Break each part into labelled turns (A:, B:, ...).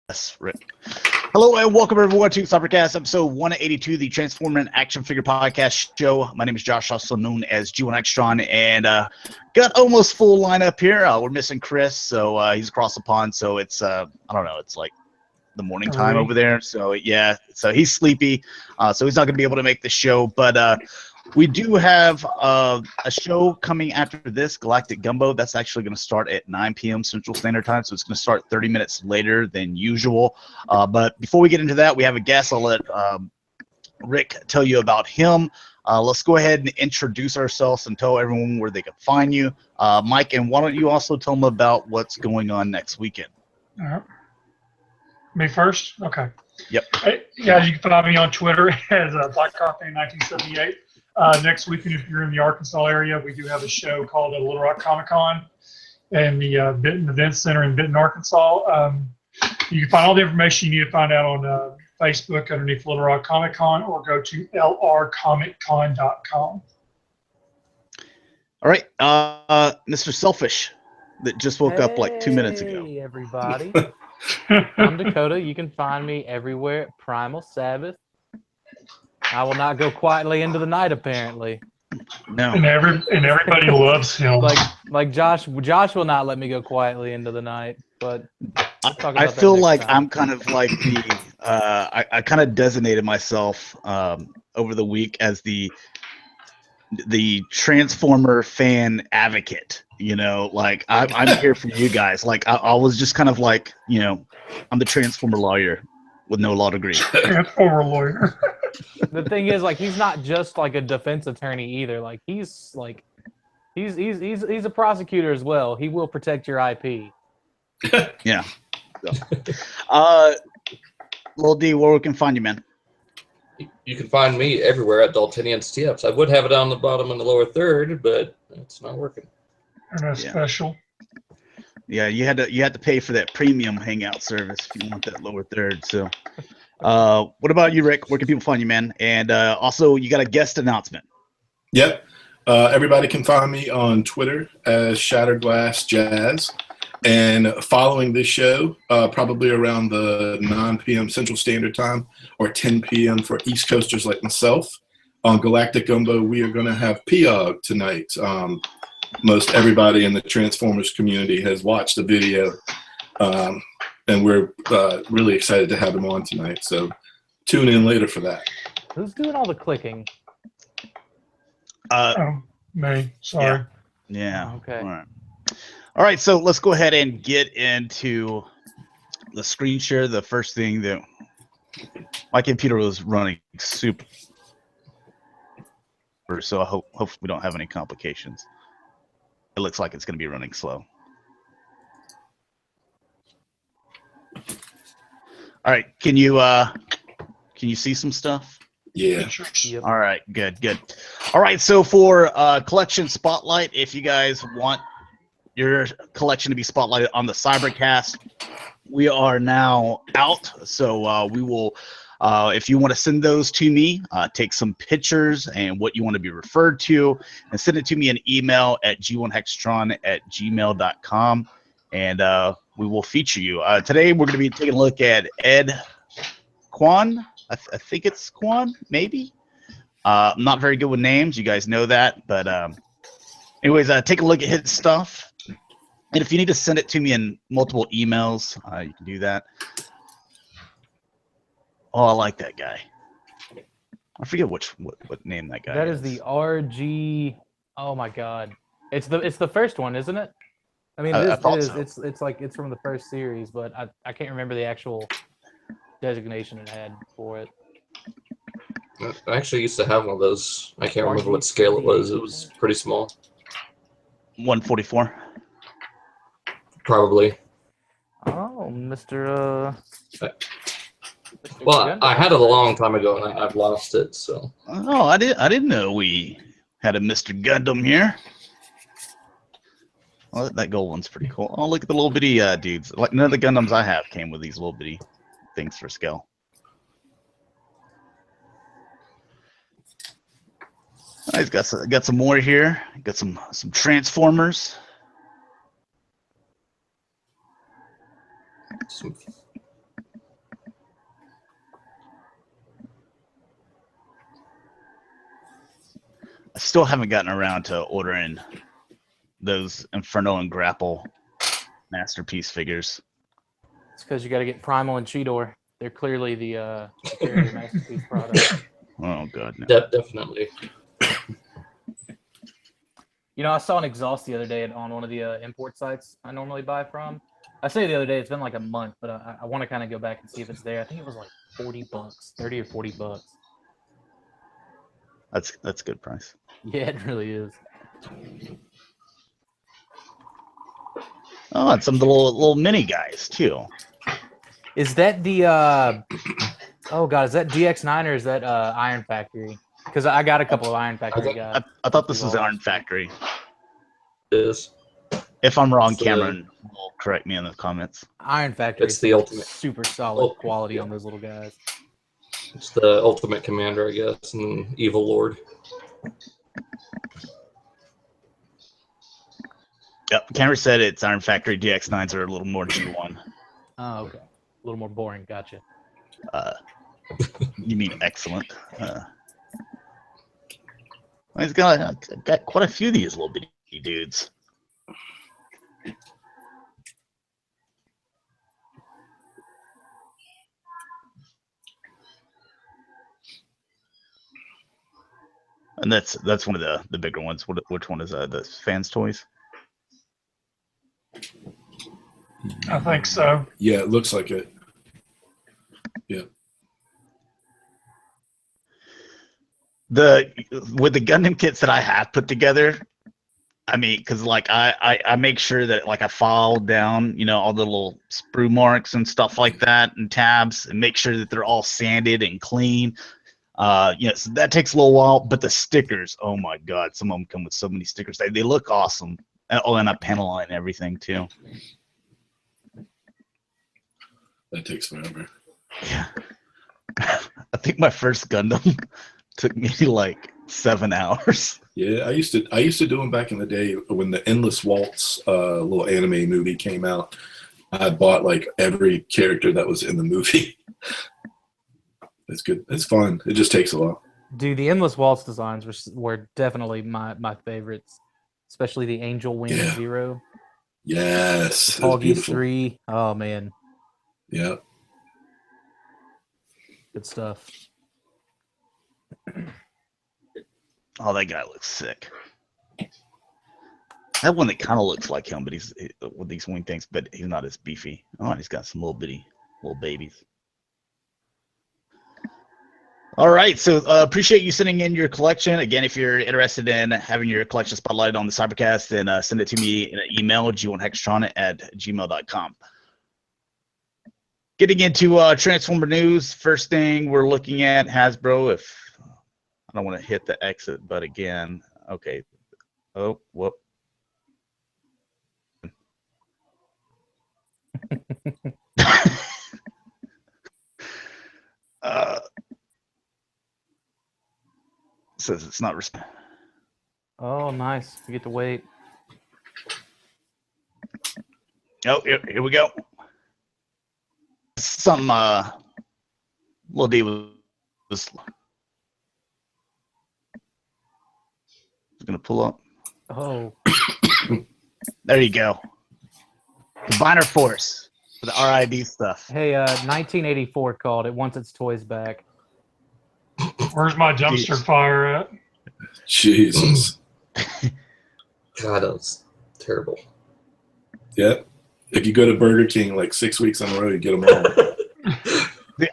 A: Yes, Rick. Hello and welcome everyone to Cybercast, episode 182, the Transformer and Action Figure Podcast show. My name is Josh, also known as G1Xtron, and got almost full lineup here. We're missing Chris, so he's across the pond, so it's, I don't know, it's like the morning time over there. So yeah, so he's sleepy, so he's not going to be able to make the show, but we do have a show coming after this, Galactic Gumbo. That's actually going to start at 9 p.m. Central Standard Time, so it's going to start 30 minutes later than usual. But before we get into that, we have a guest. I'll let Rick tell you about him. Let's go ahead and introduce ourselves and tell everyone where they can find you. Mike, and why don't you also tell them about what's going on next weekend?
B: All right. Me first? Okay.
A: Yep.
B: Hey, guys, you can find me on Twitter as Black Coffee 1978. Next weekend, if you're in the Arkansas area, we do have a show called Little Rock Comic Con in the Benton Event Center in Benton, Arkansas. You can find all the information you need to find out on Facebook underneath Little Rock Comic Con, or go to lrcomiccon.com.
A: All right, Mr. Selfish, that just woke up like 2 minutes ago.
C: Hey, everybody. I'm Dakota. You can find me everywhere at PrimalSabbath. I will not go quietly into the night, apparently.
A: No.
B: And everybody loves him.
C: Like Josh will not let me go quietly into the night. But
A: I feel like I'm kind of like the I kind of designated myself over the week as the Transformer fan advocate. You know, like I'm here for you guys. Like I was just kind of like, you know, I'm the Transformer lawyer with no law degree.
B: Transformer lawyer.
C: The thing is, like, he's not just like a defense attorney either. Like he's a prosecutor as well. He will protect your IP.
A: Yeah. So. Lil D, where we can find you, man?
D: You can find me everywhere at Daltonian Steps. I would have it on the bottom in the lower third, but it's not working.
B: And a special.
A: Yeah, you had to pay for that premium hangout service if you want that lower third. So, what about you, Rick? Where can people find you, man? And also, you got a guest announcement.
E: Yep. Everybody can find me on Twitter as Shatrdglassjazz. And following this show, probably around the 9 p.m. Central Standard Time or 10 p.m. for East Coasters like myself, on Galactic Gumbo, we are going to have Piog tonight. Most everybody in the Transformers community has watched the video, and we're really excited to have him on tonight. So tune in later for that.
C: Who's doing all the clicking?
B: Me. Sorry.
A: Yeah.
C: Okay.
A: All right, so let's go ahead and get into the screen share. The first thing that my computer was running super, so I hope we don't have any complications. It looks like it's going to be running slow. All right, can you see some stuff?
E: Yeah.
C: Yep.
A: All right, good. All right, so for collection spotlight, if you guys want your collection to be spotlighted on the Cybercast, we are now out. So we will, if you want to send those to me, take some pictures and what you want to be referred to, and send it to me an email at g1hextron@gmail.com, and we will feature you. Today we're going to be taking a look at Ed Kwan. I think it's Kwan, maybe. I'm not very good with names. You guys know that. But anyways, take a look at his stuff. And if you need to send it to me in multiple emails, you can do that. Oh, I like that guy. I forget what name that guy is.
C: That is the RG. Oh my God! It's the first one, isn't it? I mean, it is. So. It's like it's from the first series, but I can't remember the actual designation it had for it.
D: I actually used to have one of those. I can't remember what scale it was. It was pretty small.
A: 144.
D: Probably.
C: Oh, Mr.
D: Well, I had it a long time ago, and I've lost it. So.
A: Oh, I didn't know we had a Mr. Gundam here. Well, that gold one's pretty cool. Oh, look at the little bitty dudes. Like none of the Gundams I have came with these little bitty things for scale. He's got some more here. Got some Transformers. I still haven't gotten around to ordering those Inferno and Grapple Masterpiece figures.
C: It's because you got to get Primal and Cheetor. They're clearly the superior Masterpiece product.
A: Oh god, no.
D: Definitely.
C: You know, I saw an exhaust the other day on one of the import sites I normally buy from. I say the other day, it's been like a month, but I want to kind of go back and see if it's there. I think it was like $40, 30 or $40.
A: That's a good price.
C: Yeah, it really is.
A: Oh, and some of the little mini guys too.
C: Is that the oh god, is that DX9 or is that Iron Factory? Because I got a couple of Iron Factory guys.
A: I thought this was Iron Factory.
D: It is.
A: If I'm wrong, Cameron will correct me in the comments.
C: Iron Factory.
D: It's the ultimate.
C: Super solid quality on those little guys.
D: It's the ultimate commander, I guess, and evil lord.
A: Yep, Cameron said it's Iron Factory. DX9s are a little more G1.
C: Oh, okay. A little more boring. Gotcha.
A: You mean excellent? He's got quite a few of these little bitty dudes. And that's one of the bigger ones. Which one is the Fans Toys?
B: I think so.
E: Yeah, it looks like it. Yeah.
A: With the Gundam kits that I have put together, I mean, because like I make sure that like I file down, you know, all the little sprue marks and stuff like that and tabs, and make sure that they're all sanded and clean. So that takes a little while, but the stickers, oh my god, some of them come with so many stickers. They look awesome. Oh, and I panel line everything too.
E: That takes forever.
A: Yeah. I think my first Gundam took me like 7 hours.
E: Yeah, I used to do them back in the day when the Endless Waltz little anime movie came out. I bought like every character that was in the movie. It's good. It's fun. It just takes a while.
C: Dude, the Endless Waltz designs were definitely my favorites, especially the Angel Wing Zero.
E: Yes.
C: Augie 3. Oh man.
E: Yeah.
C: Good stuff.
A: Oh, that guy looks sick. That one that kind of looks like him, but he's with these wing things, but he's not as beefy. Oh, and he's got some little babies. All right, so appreciate you sending in your collection. Again, if you're interested in having your collection spotlighted on the Cybercast, then send it to me in an email, g1hextron@gmail.com. Getting into Transformer news, first thing we're looking at Hasbro. If I don't want to hit the exit, but again, okay. Oh, whoop. Says it's not respect.
C: Oh, nice. You get to wait.
A: Oh, here we go. Some little D was gonna pull up.
C: Oh.
A: There you go. Combiner Force for the RID stuff.
C: Hey, 1984 called. It wants its toys back.
B: Where's my dumpster fire at?
E: Jesus.
D: God, that was terrible.
E: Yeah. If you go to Burger King like 6 weeks in a row, you get them all.
C: In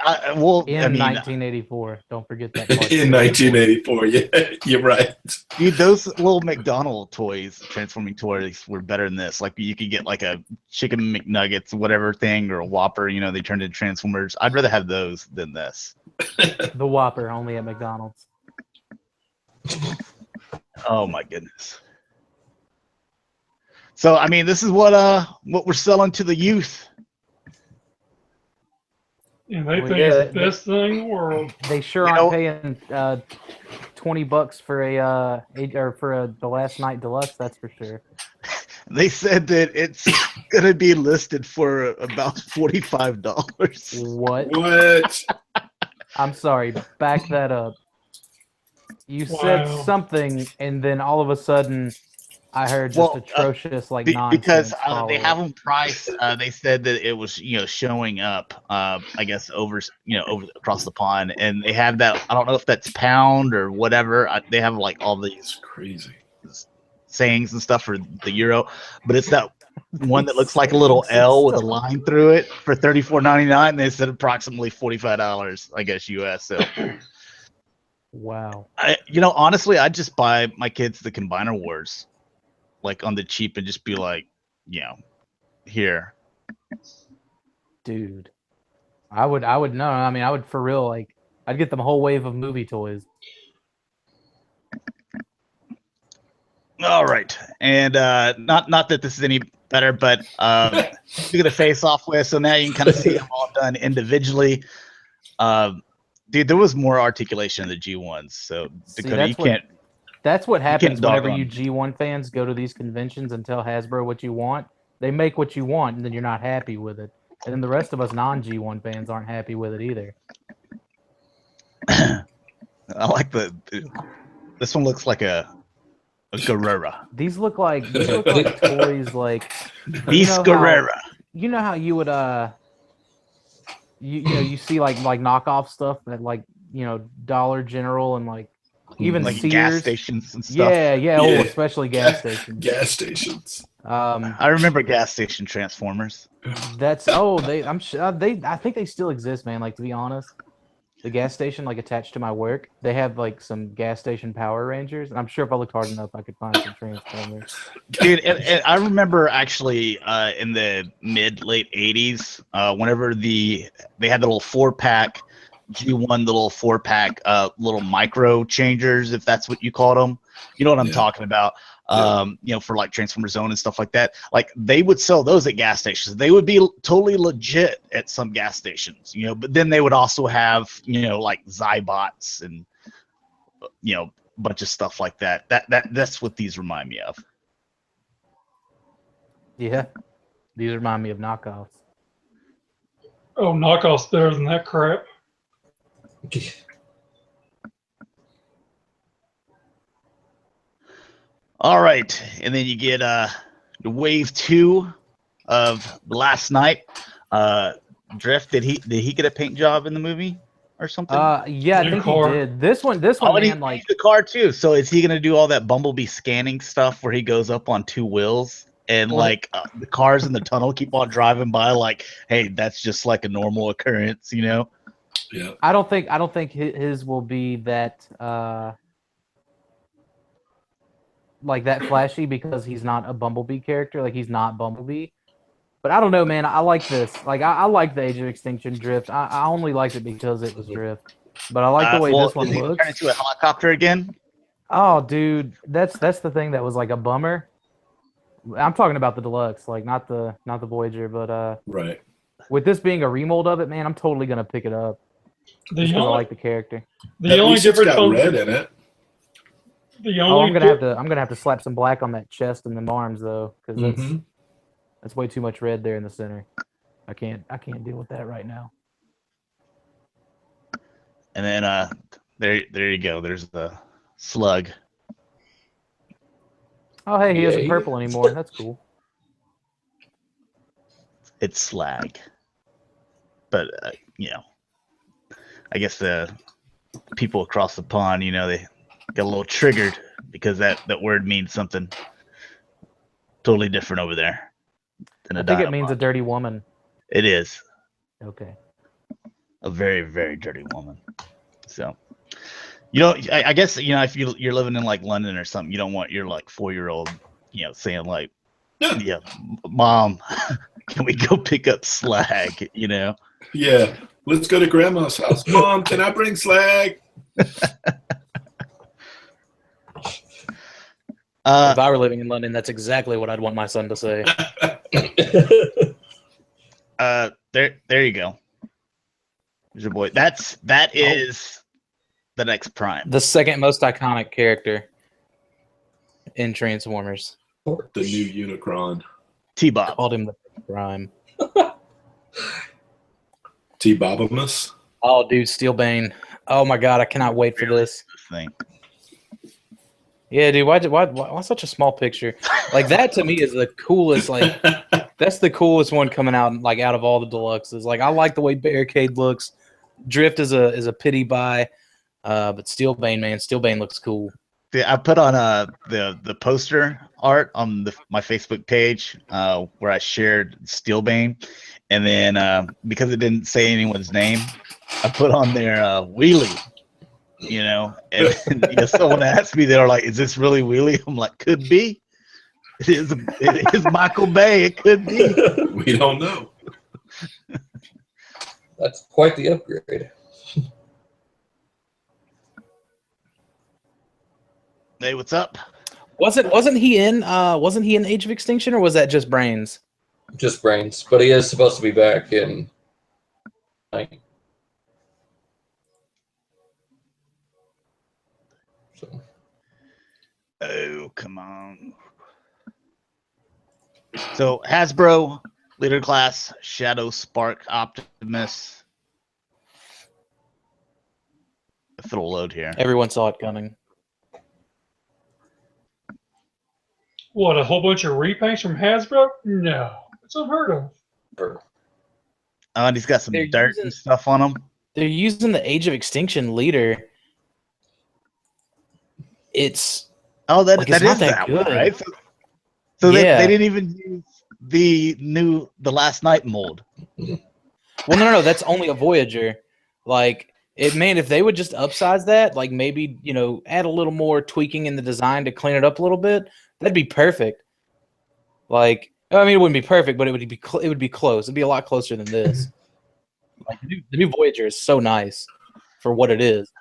C: 1984. Don't forget that part.
E: In 1984, yeah, you're right.
A: Dude, those little McDonald's toys, transforming toys, were better than this. Like you could get like a chicken McNuggets, whatever thing, or a Whopper. You know, they turned into Transformers. I'd rather have those than this.
C: The Whopper only at McDonald's.
A: Oh my goodness. So I mean, this is what we're selling to the youth.
B: And they think it's the best thing in the world.
C: They sure aren't paying $20 for the last night deluxe. That's for sure.
A: They said that it's gonna be listed for about $45.
C: What?
E: What?
C: I'm sorry. Back that up. You said something, and then all of a sudden, I heard just atrocious nonsense.
A: Because they have them priced. They said that it was showing up. I guess over across the pond, and they have that. I don't know if that's pound or whatever. They have like all these
E: crazy
A: sayings and stuff for the euro, but it's that one that looks like a little L with a line through it for $34.99. They said approximately $45, I guess US. So.
C: Wow.
A: Honestly, I'd just buy my kids the Combiner Wars, like on the cheap, and just be like, here.
C: Dude, I would know. I mean, I would for real, I'd get them a whole wave of movie toys.
A: All right, and not that this is any better, but you're gonna face off with. So now you can kind of see them all done individually. Dude, there was more articulation in the G1s. So Dakota,
C: That's what happens whenever you G1 fans go to these conventions and tell Hasbro what you want. They make what you want, and then you're not happy with it. And then the rest of us non-G1 fans aren't happy with it either.
A: I like this one looks like a Guerrera.
C: These look like toys like
A: Beast Guerrera.
C: You know how you would you see like knockoff stuff at Dollar General and even
A: like
C: Sears.
A: Gas stations and stuff.
C: Yeah. Oh, especially gas stations.
E: Gas stations.
A: I remember gas station Transformers.
C: I think they still exist, man. To be honest, the gas station attached to my work, they have some gas station Power Rangers, and I'm sure if I looked hard enough, I could find some Transformers.
A: Dude, and I remember actually in the late 80s, whenever they had the little 4-pack G1, the little 4-pack little micro changers, if that's what you called them. You know what I'm talking about. For Transformer Zone and stuff like that. They would sell those at gas stations. They would be totally legit at some gas stations, but then they would also have, Zybots and, a bunch of stuff like that. That's what these remind me of.
C: Yeah. These remind me of knockoffs.
B: Oh, knockoffs better than that crap.
A: All right, and then you get the wave 2 of Last Night. Drift, did he get a paint job in the movie or something?
C: Yeah, I think he did. This one, man,
A: the car too. So is he gonna do all that Bumblebee scanning stuff where he goes up on 2 wheels and the cars in the tunnel keep on driving by? Hey, that's just a normal occurrence, Yeah.
C: I don't think his will be that. That flashy because he's not a Bumblebee character. He's not Bumblebee. But I don't know, man. I like this. I like the Age of Extinction Drift. I only liked it because it was Drift. But I like the way this one looks.
A: Turn into a helicopter again?
C: Oh, dude, that's the thing that was a bummer. I'm talking about the deluxe, not the Voyager, but
E: right.
C: With this being a remold of it, man, I'm totally gonna pick it up. I like the character.
B: The only difference
E: got red in it.
C: I'm gonna have to slap some black on that chest and the arms though, because that's way too much red there in the center. I can't deal with that right now.
A: And then there you go. There's the Slug.
C: Oh hey, he isn't purple anymore. That's cool.
A: It's Slag, but I guess the people across the pond, they got a little triggered because that word means something totally different over there than
C: I think it means a dirty woman.
A: It is.
C: Okay.
A: A very, very dirty woman. So, I guess, if you're living in London or something, you don't want your 4-year-old, saying yeah, Mom, can we go pick up Slag, Yeah,
E: let's go to Grandma's house. Mom, can I bring Slag?
C: If I were living in London, that's exactly what I'd want my son to say.
A: There you go. There's your boy. That is the next Prime.
C: The second most iconic character in Transformers.
E: The new Unicron.
A: T-Bob.
C: Called him the Prime.
E: T-Bobamus.
C: Oh, dude, Steelbane. Oh my God, I cannot wait for this.
A: Thing.
C: Yeah, dude. Why such a small picture? Like that to me is the coolest. Like that's the coolest one coming out. Like out of all the deluxes. Like I like the way Barricade looks. Drift is a pity buy, but Steelbane, man, Steelbane looks cool.
A: I put on the poster art on my Facebook page where I shared Steelbane, and then because it didn't say anyone's name, I put on there Wheelie. You know, and someone asked me, they're like, "Is this really Wheelie?" I'm like, "Could be. It is Michael Bay. It could be.
E: We don't know."
D: That's quite the upgrade.
A: Hey, what's up?
C: Wasn't he in Age of Extinction, or was that just Brains?
D: Just Brains, but he is supposed to be back in. Like, so.
A: Oh, come on. So Hasbro, Leader Class, Shadow Spark, Optimus. If it'll load here.
C: Everyone saw it coming.
B: What, a whole bunch of repaints from Hasbro? No, it's unheard of.
A: Oh, and he's got some
C: They're
A: dirt and stuff on him.
C: They're using the Age of Extinction leader. It's
A: that
C: like,
A: that
C: it's not
A: is
C: that
A: one,
C: good.
A: right? So
C: Yeah.
A: they didn't even use the Last Night mold.
C: Well, no, that's only a Voyager. Like if they would just upsize that, like maybe add a little more tweaking in the design to clean it up a little bit, that'd be perfect. Like, I mean, it wouldn't be perfect, but it would be close. It'd be a lot closer than this. Like the new Voyager is so nice for what it is.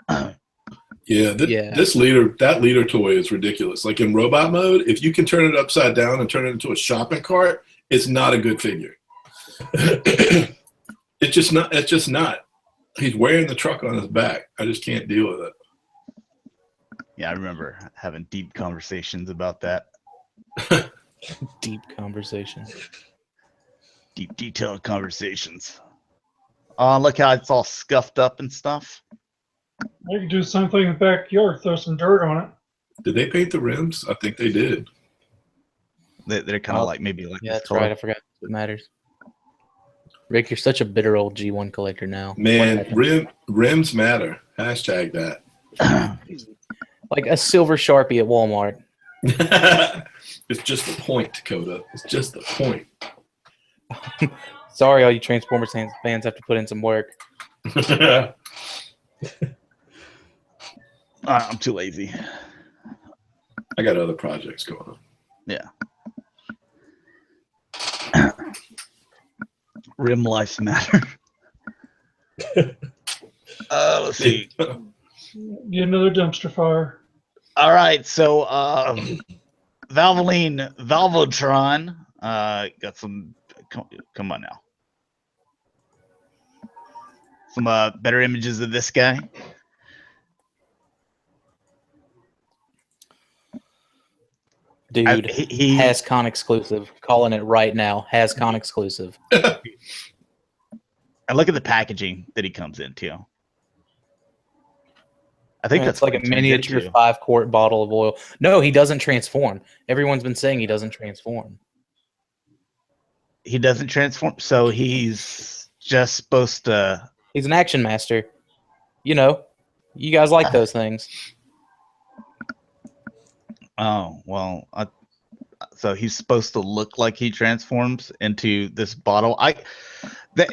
E: Yeah, that leader toy is ridiculous. Like in robot mode, if you can turn it upside down and turn it into a shopping cart, it's not a good figure. It's just not. He's wearing the truck on his back. I just can't deal with it.
A: Yeah, I remember having deep conversations about that.
C: Deep conversations.
A: Deep, detailed conversations. Look how it's all scuffed up and stuff.
B: They could do the same thing in the backyard, throw some dirt on it.
E: Did they paint the rims? I think they did.
A: They're kind of maybe like
C: Yeah,
A: this
C: that's
A: color.
C: right. I forgot what matters. Rick, you're such a bitter old G1 collector now.
E: Man, rims matter. Hashtag that.
C: Like a silver Sharpie at Walmart.
E: It's just the point, Dakota. It's just the point.
C: Sorry, all you Transformers fans have to put in some work.
A: I'm too lazy.
E: I got other projects going on.
A: Yeah. Rim lives matter. Let's see.
B: Get another dumpster fire.
A: All right, so Valvoline Valvotron got some. Come on now. Some better images of this guy.
C: Dude, he HasCon exclusive. Calling it right now. HasCon exclusive.
A: And look at the packaging that he comes in too. I think that's
C: like a miniature 5-quart bottle of oil. No, he doesn't transform. Everyone's been saying he doesn't transform.
A: He doesn't transform, so he's just supposed to.
C: He's an action master. You guys like those things.
A: Oh, well, so he's supposed to look like he transforms into this bottle.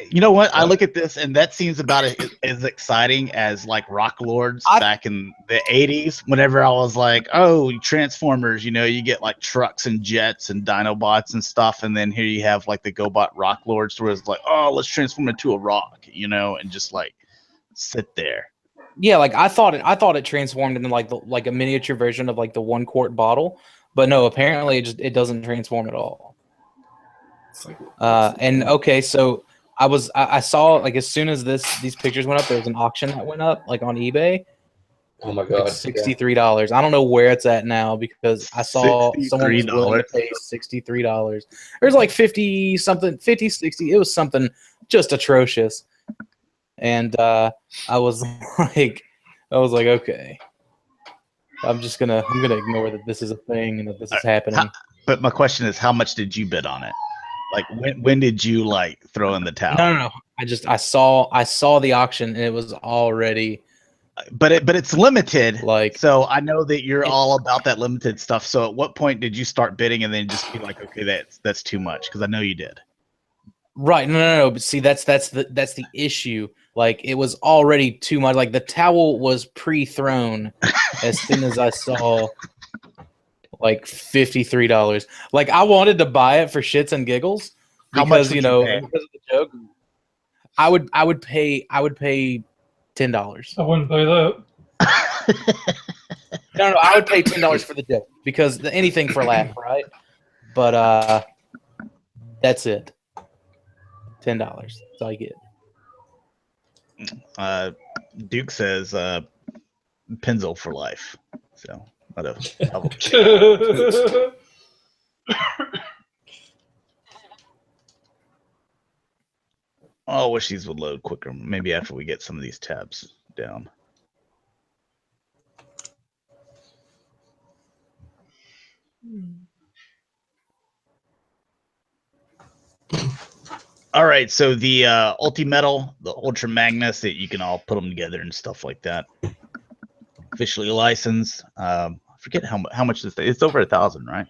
A: You know what? I look at this, and that seems about as exciting as like Rock Lords back in the 80s. Whenever I was like, oh, Transformers, you get like trucks and jets and Dinobots and stuff. And then here you have like the GoBot Rock Lords, where it's like, oh, let's transform into a rock, and just like sit there.
C: Yeah, like I thought it transformed into like a miniature version of like the 1-quart bottle, but no, apparently it doesn't transform at all. And okay, so I saw like as soon as these pictures went up, there was an auction that went up like on eBay.
D: Oh my god,
C: $63. I don't know where it's at now because I saw someone was willing to pay $63. There's like 50 something, 50, 60. It was something just atrocious. And I was like, okay. I'm gonna ignore that this is a thing and that this is happening.
A: But my question is, how much did you bid on it? Like when did you like throw in the towel?
C: No. I saw the auction and it was already.
A: But it's limited.
C: Like,
A: so I know that you're all about that limited stuff. So at what point did you start bidding and then just be like, okay, that's too much? Because I know you did.
C: Right. No. But see, that's the issue. Like, it was already too much. Like, the towel was pre-thrown as soon as I saw like $53. Like, I wanted to buy it for shits and giggles
A: How much
C: because
A: would you pay?
C: because of the joke. I would pay $10.
B: I wouldn't pay that.
C: No, I would pay $10 for the joke because anything for a laugh, right? But that's it. $10. That's all you get.
A: Duke says Penzel for life. So I wish these would load quicker. Maybe after we get some of these tabs down. All right, so the Ulti-Metal, the Ultra Magnus, that you can all put them together and stuff like that. Officially licensed. I forget how much this. It's over 1,000, right?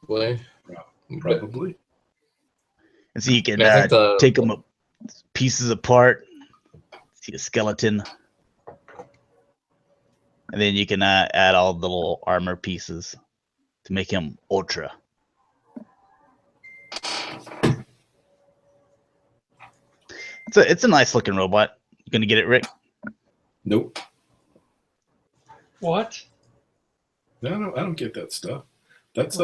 D: Boy,
E: Probably.
A: And so you can
D: I think
A: take them pieces apart. See a skeleton. And then you can add all the little armor pieces to make him ultra. It's a nice looking robot. You gonna get it, Rick?
E: Nope.
B: What?
E: No, I don't get that stuff. That's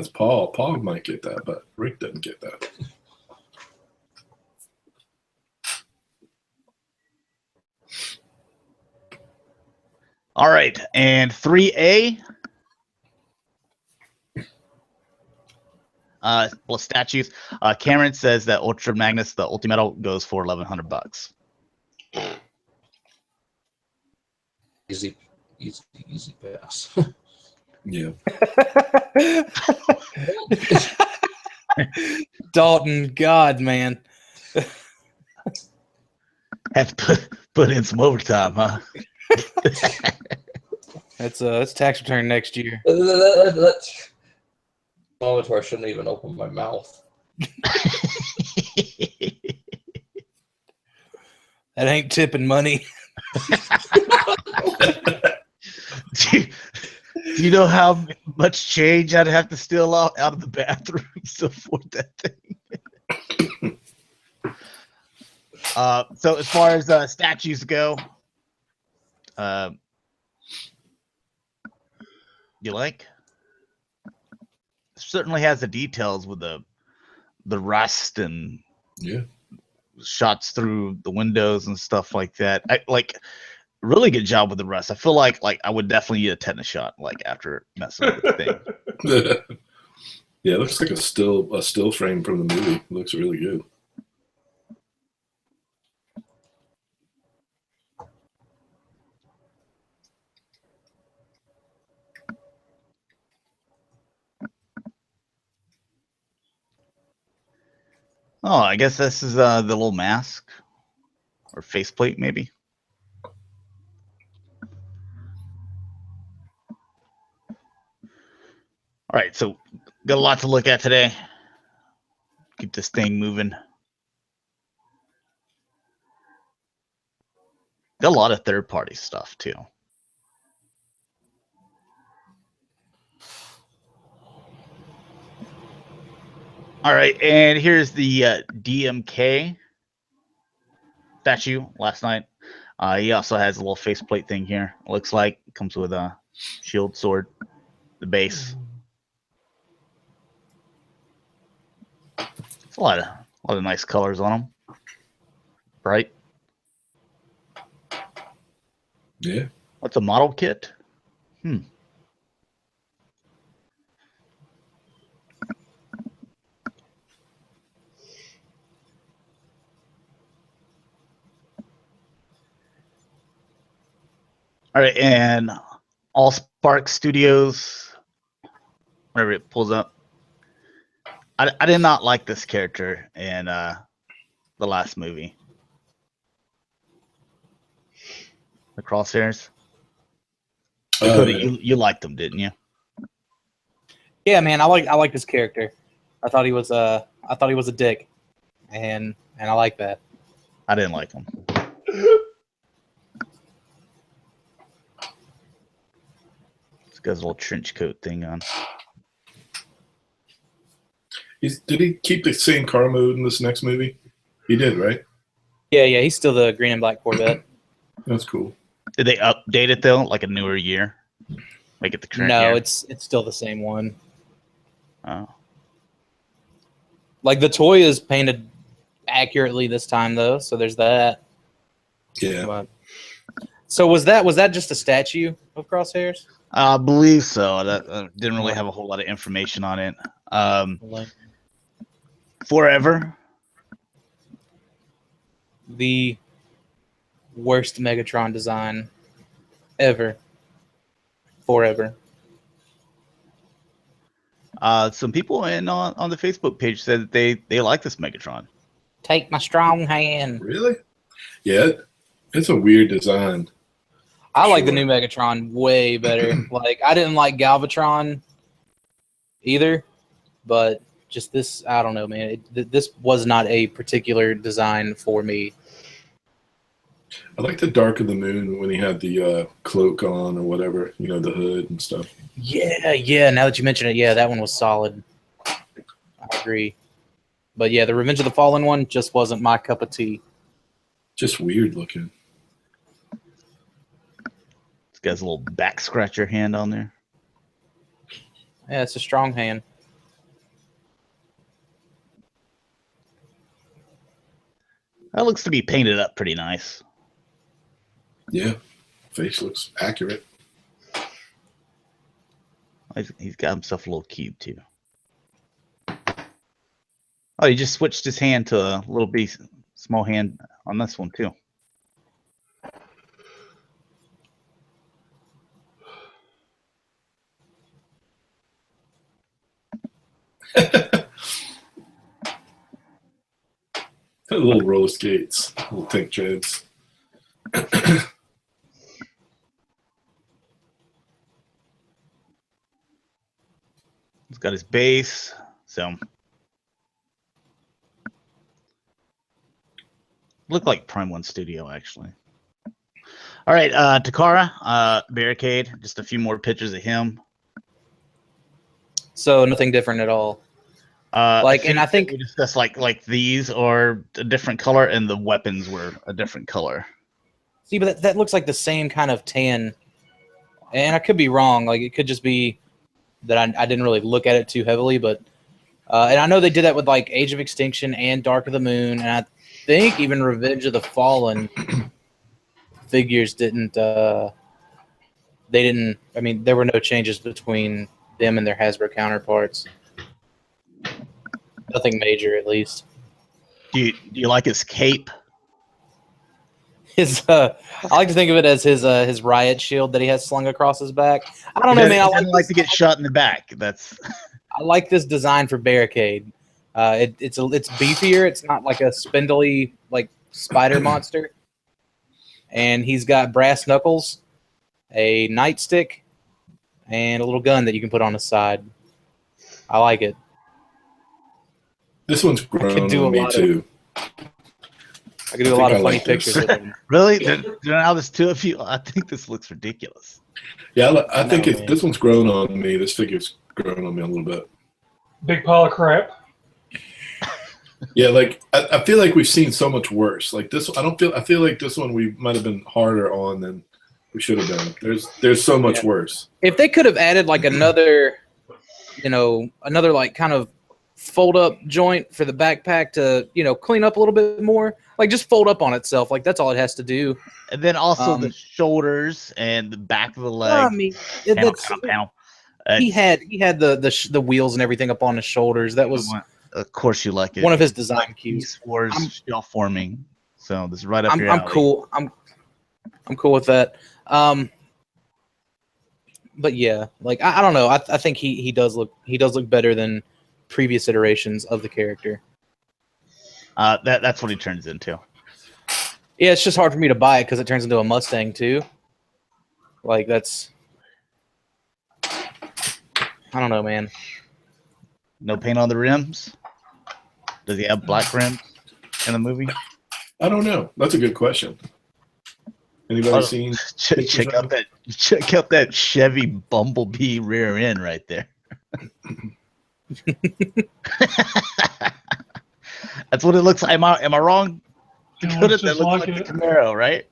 E: Paul. Paul might get that, but Rick doesn't get that.
A: All right, and 3A. Well, statues. Cameron says that Ultra Magnus, the Ulti-Metal, goes for $1,100.
D: Easy pass.
E: Yeah.
C: Dalton, God, man.
A: Have to put in some overtime, huh?
C: That's tax return next year.
D: That's a moment where I shouldn't even open my mouth.
C: That ain't tipping money.
A: Do you know how much change I'd have to steal out of the bathroom to afford that thing? So as far as statues go, you like? Certainly has the details with the rust and shots through the windows and stuff like that. I like really good job with the rust. I feel like I would definitely get a tetanus shot like after messing with the thing.
E: Yeah, it looks like a still frame from the movie. It looks really good.
A: Oh, I guess this is the little mask or faceplate, maybe. All right, so got a lot to look at today. Keep this thing moving. Got a lot of third-party stuff too. All right, and here's the DMK statue last night. He also has a little faceplate thing here. It looks like it comes with a shield, sword, the base. It's a lot of nice colors on them. Bright.
E: Yeah.
A: What's a model kit? All right, and All Spark Studios, whenever it pulls up. I did not like this character in the last movie. The Crosshairs. Dakota, you liked him, didn't you?
C: Yeah, man, I like this character. I thought he was a dick, and I like that.
A: I didn't like him. This guy's little trench coat thing on.
E: Did he keep the same car mode in this next movie? He did, right?
C: Yeah, he's still the green and black Corvette.
E: That's cool.
A: Did they update it though, like a newer year? Make it the current year?
C: No, it's still the same one.
A: Oh.
C: Like the toy is painted accurately this time though, so there's that.
E: Yeah.
C: But, so was that just a statue of Crosshairs?
A: I believe so. That didn't really have a whole lot of information on it. Forever.
C: The worst Megatron design ever. Forever.
A: Some people on the Facebook page said that they like this Megatron.
C: Take my strong hand.
E: Really? Yeah, it's a weird design.
C: I like the new Megatron way better. Like I didn't like Galvatron either, but just this, I don't know, man. This was not a particular design for me.
E: I like the Dark of the Moon when he had the cloak on or whatever, the hood and stuff.
C: Yeah. Now that you mention it, yeah, that one was solid. I agree. But yeah, the Revenge of the Fallen one just wasn't my cup of tea.
E: Just weird looking.
A: This guy's a little back scratcher hand on there.
C: Yeah, it's a strong hand.
A: That looks to be painted up pretty nice.
E: Yeah, face looks accurate.
A: He's got himself a little cube too. Oh, he just switched his hand to a little bit small hand on this one too.
E: Little roller skates, little tank treads.
A: He's got his base, so look like Prime One Studio actually. All right, Takara, Barricade. Just a few more pictures of him.
C: So nothing different at all. And I think
A: we discussed like these are a different color, and the weapons were a different color.
C: See, but that looks like the same kind of tan, and I could be wrong. Like it could just be that I didn't really look at it too heavily, but and I know they did that with like Age of Extinction and Dark of the Moon, and I think even Revenge of the Fallen figures didn't. They didn't. I mean, there were no changes between them and their Hasbro counterparts. Nothing major, at least.
A: Do you like his cape?
C: I like to think of it as his riot shield that he has slung across his back. I don't know, man.
A: I like to get shot in the back. That's.
C: I like this design for Barricade. It's beefier. It's not like a spindly like spider monster. And he's got brass knuckles, a nightstick, and a little gun that you can put on his side. I like it.
E: This one's grown on me too.
C: I could do a lot of funny pictures with him.
A: Really? Now there's two of you. I think this looks ridiculous.
E: Yeah, I think this one's grown on me. This figure's grown on me a little bit.
B: Big pile of crap.
E: Yeah, like I feel like we've seen so much worse. Like this, I feel like this one we might have been harder on than we should have been. There's so much worse.
C: If they could have added like another like kind of fold up joint for the backpack to clean up a little bit more, like just fold up on itself, like that's all it has to do.
A: And then also the shoulders and the back of the leg.
C: I mean,
A: panel.
C: He had the wheels and everything up on his shoulders. That was,
A: of course, you like it.
C: One of his design cues.
A: Shelf forming. So this is right up here.
C: I'm cool. I'm cool with that. But yeah, like I don't know. I think he does look better than previous iterations of the character.
A: That's what he turns into.
C: Yeah, it's just hard for me to buy it because it turns into a Mustang too. Like that's, I don't know, man.
A: No paint on the rims. Does he have black rims in the movie?
E: I don't know. That's a good question. Anybody seen?
A: Check out that Chevy Bumblebee rear end right there. That's what it looks like. Am I wrong? Dakota, that looks like the Camaro, right?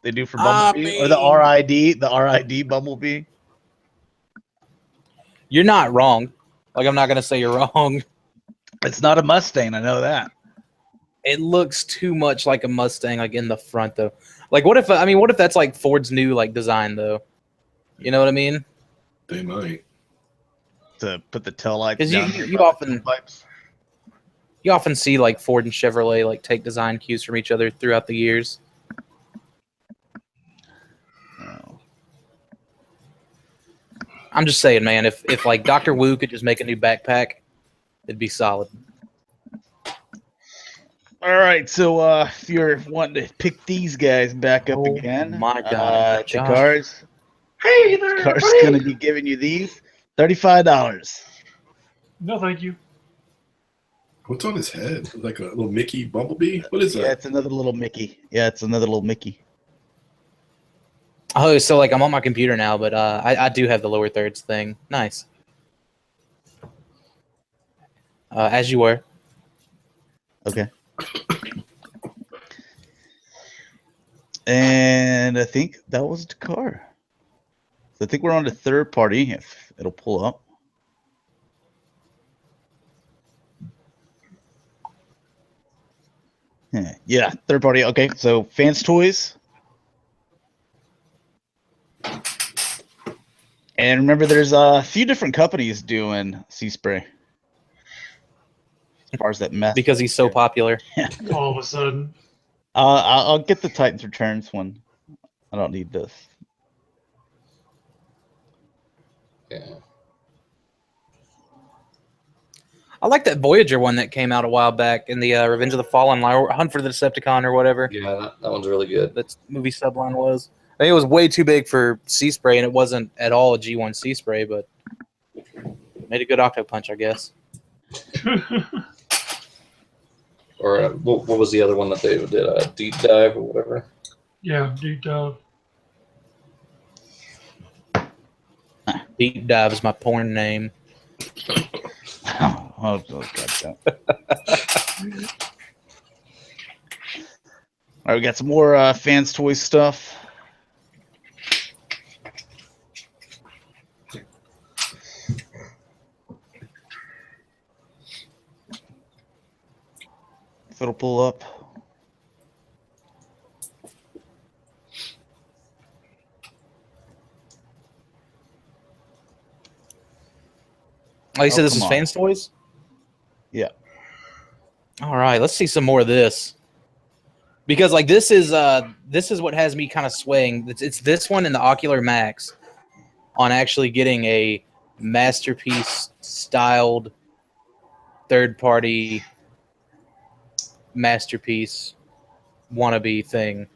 A: They do for Bumblebee or the RID Bumblebee.
C: You're not wrong. Like I'm not gonna say you're wrong.
A: It's not a Mustang, I know that.
C: It looks too much like a Mustang, like in the front though. Like what if that's like Ford's new like design though? You know what I mean?
E: They might.
A: To put the tail lights
C: because
A: down.
C: You often see like Ford and Chevrolet like take design cues from each other throughout the years.
A: Oh.
C: I'm just saying, man. If like Dr. Wu could just make a new backpack, it'd be solid.
A: All right, so if you're wanting to pick these guys back up again,
C: my God,
A: Cars.
B: Hey there,
A: Car's
B: buddy.
A: gonna be giving you these $35.
B: No, thank you.
E: What's on his head? Like a little Mickey Bumblebee? What is that?
A: Yeah, it's another little Mickey.
C: Oh, so like I'm on my computer now, but I do have the lower thirds thing. Nice. As you were.
A: Okay. And I think that was the car. So I think we're on the third party, if it'll pull up. Yeah, third party. Okay, so Fans Toys. And remember, there's a few different companies doing Sea Spray. As far as that mess.
C: Because he's so popular.
B: All of a sudden.
A: I'll get the Titans Returns one. I don't need this.
D: Yeah.
C: I like that Voyager one that came out a while back in the Revenge of the Fallen, Hunt for the Decepticon or whatever.
D: Yeah, that one's really good.
C: That movie subline was. I think it was way too big for Sea Spray, and it wasn't at all a G1 Sea Spray, but made a good Octo Punch, I guess.
D: Or what was the other one that they did? A Deep Dive or whatever?
B: Yeah, Deep Dive.
C: Deep Dive is my porn name.
A: Oh, God. All right, we got some more Fans Toys stuff. If it'll pull up.
C: Oh, you said this is
A: come on.
C: Fans Toys?
A: Yeah.
C: All right, let's see some more of this. Because like this is what has me kind of swaying. It's this one and the Ocular Max on actually getting a masterpiece styled third party masterpiece wannabe thing.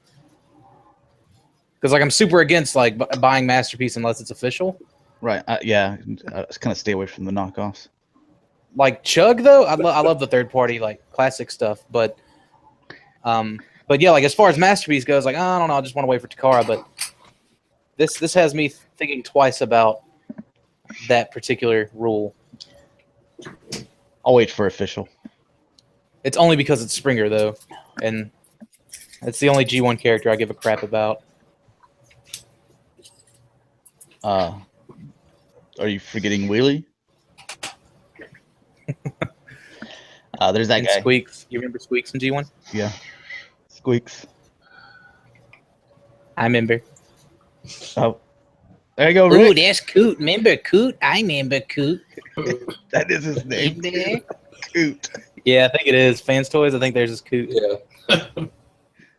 C: Because like I'm super against like buying masterpiece unless it's official.
A: Right. Yeah. I just kind of stay away from the knockoffs.
C: Like Chug though, I love the third party like classic stuff, but yeah, like as far as masterpiece goes, like I don't know, I just want to wait for Takara, but this has me thinking twice about that particular rule.
A: I'll wait for official.
C: It's only because it's Springer though, and it's the only G1 character I give a crap about.
A: Are you forgetting Wheelie? There's that
C: And
A: guy.
C: Squeaks. You remember Squeaks in G1?
A: Yeah. Squeaks.
C: I remember.
A: Oh. There you go, Rick.
C: Ooh, that's Coot. Remember Coot? I remember Coot.
A: That is his name. Coot.
C: Yeah, I think it is. Fans Toys, I think there's his Coot.
D: Yeah.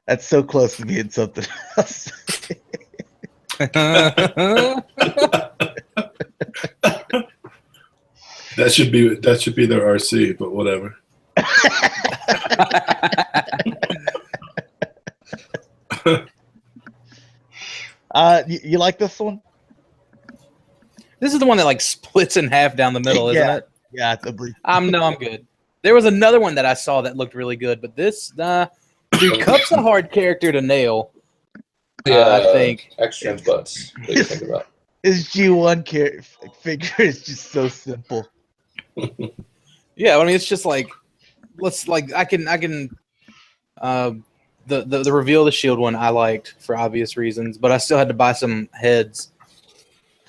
A: That's so close to being something else.
E: That should be their RC, but whatever.
A: You like this one?
C: This is the one that like splits in half down the middle, isn't it?
A: Yeah, I believe.
C: I'm good. There was another one that I saw that looked really good, but this, dude, Cup's a hard character to nail. I think
D: extra butts. What do you think about?
A: His G1 figure is just so simple.
C: Yeah, I mean, it's just like, I can, the reveal of the shield one I liked for obvious reasons, but I still had to buy some heads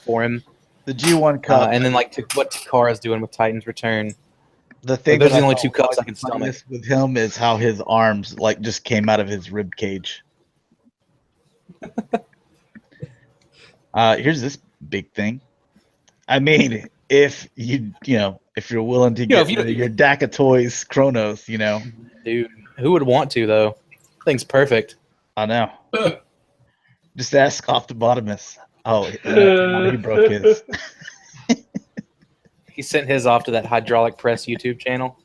C: for him.
A: The G1 Cup,
C: and then like what Takara's doing with Titan's Return.
A: The thing
C: those are the only two cups I can stomach
A: with him is how his arms like just came out of his rib cage. Here's this big thing. I mean, if if you're willing to get your deck of Toyz Chronos,
C: dude, who would want to though? Thing's perfect.
A: I know. Just ask Optibotimus. Oh, he broke his.
C: He sent his off to that hydraulic press YouTube channel.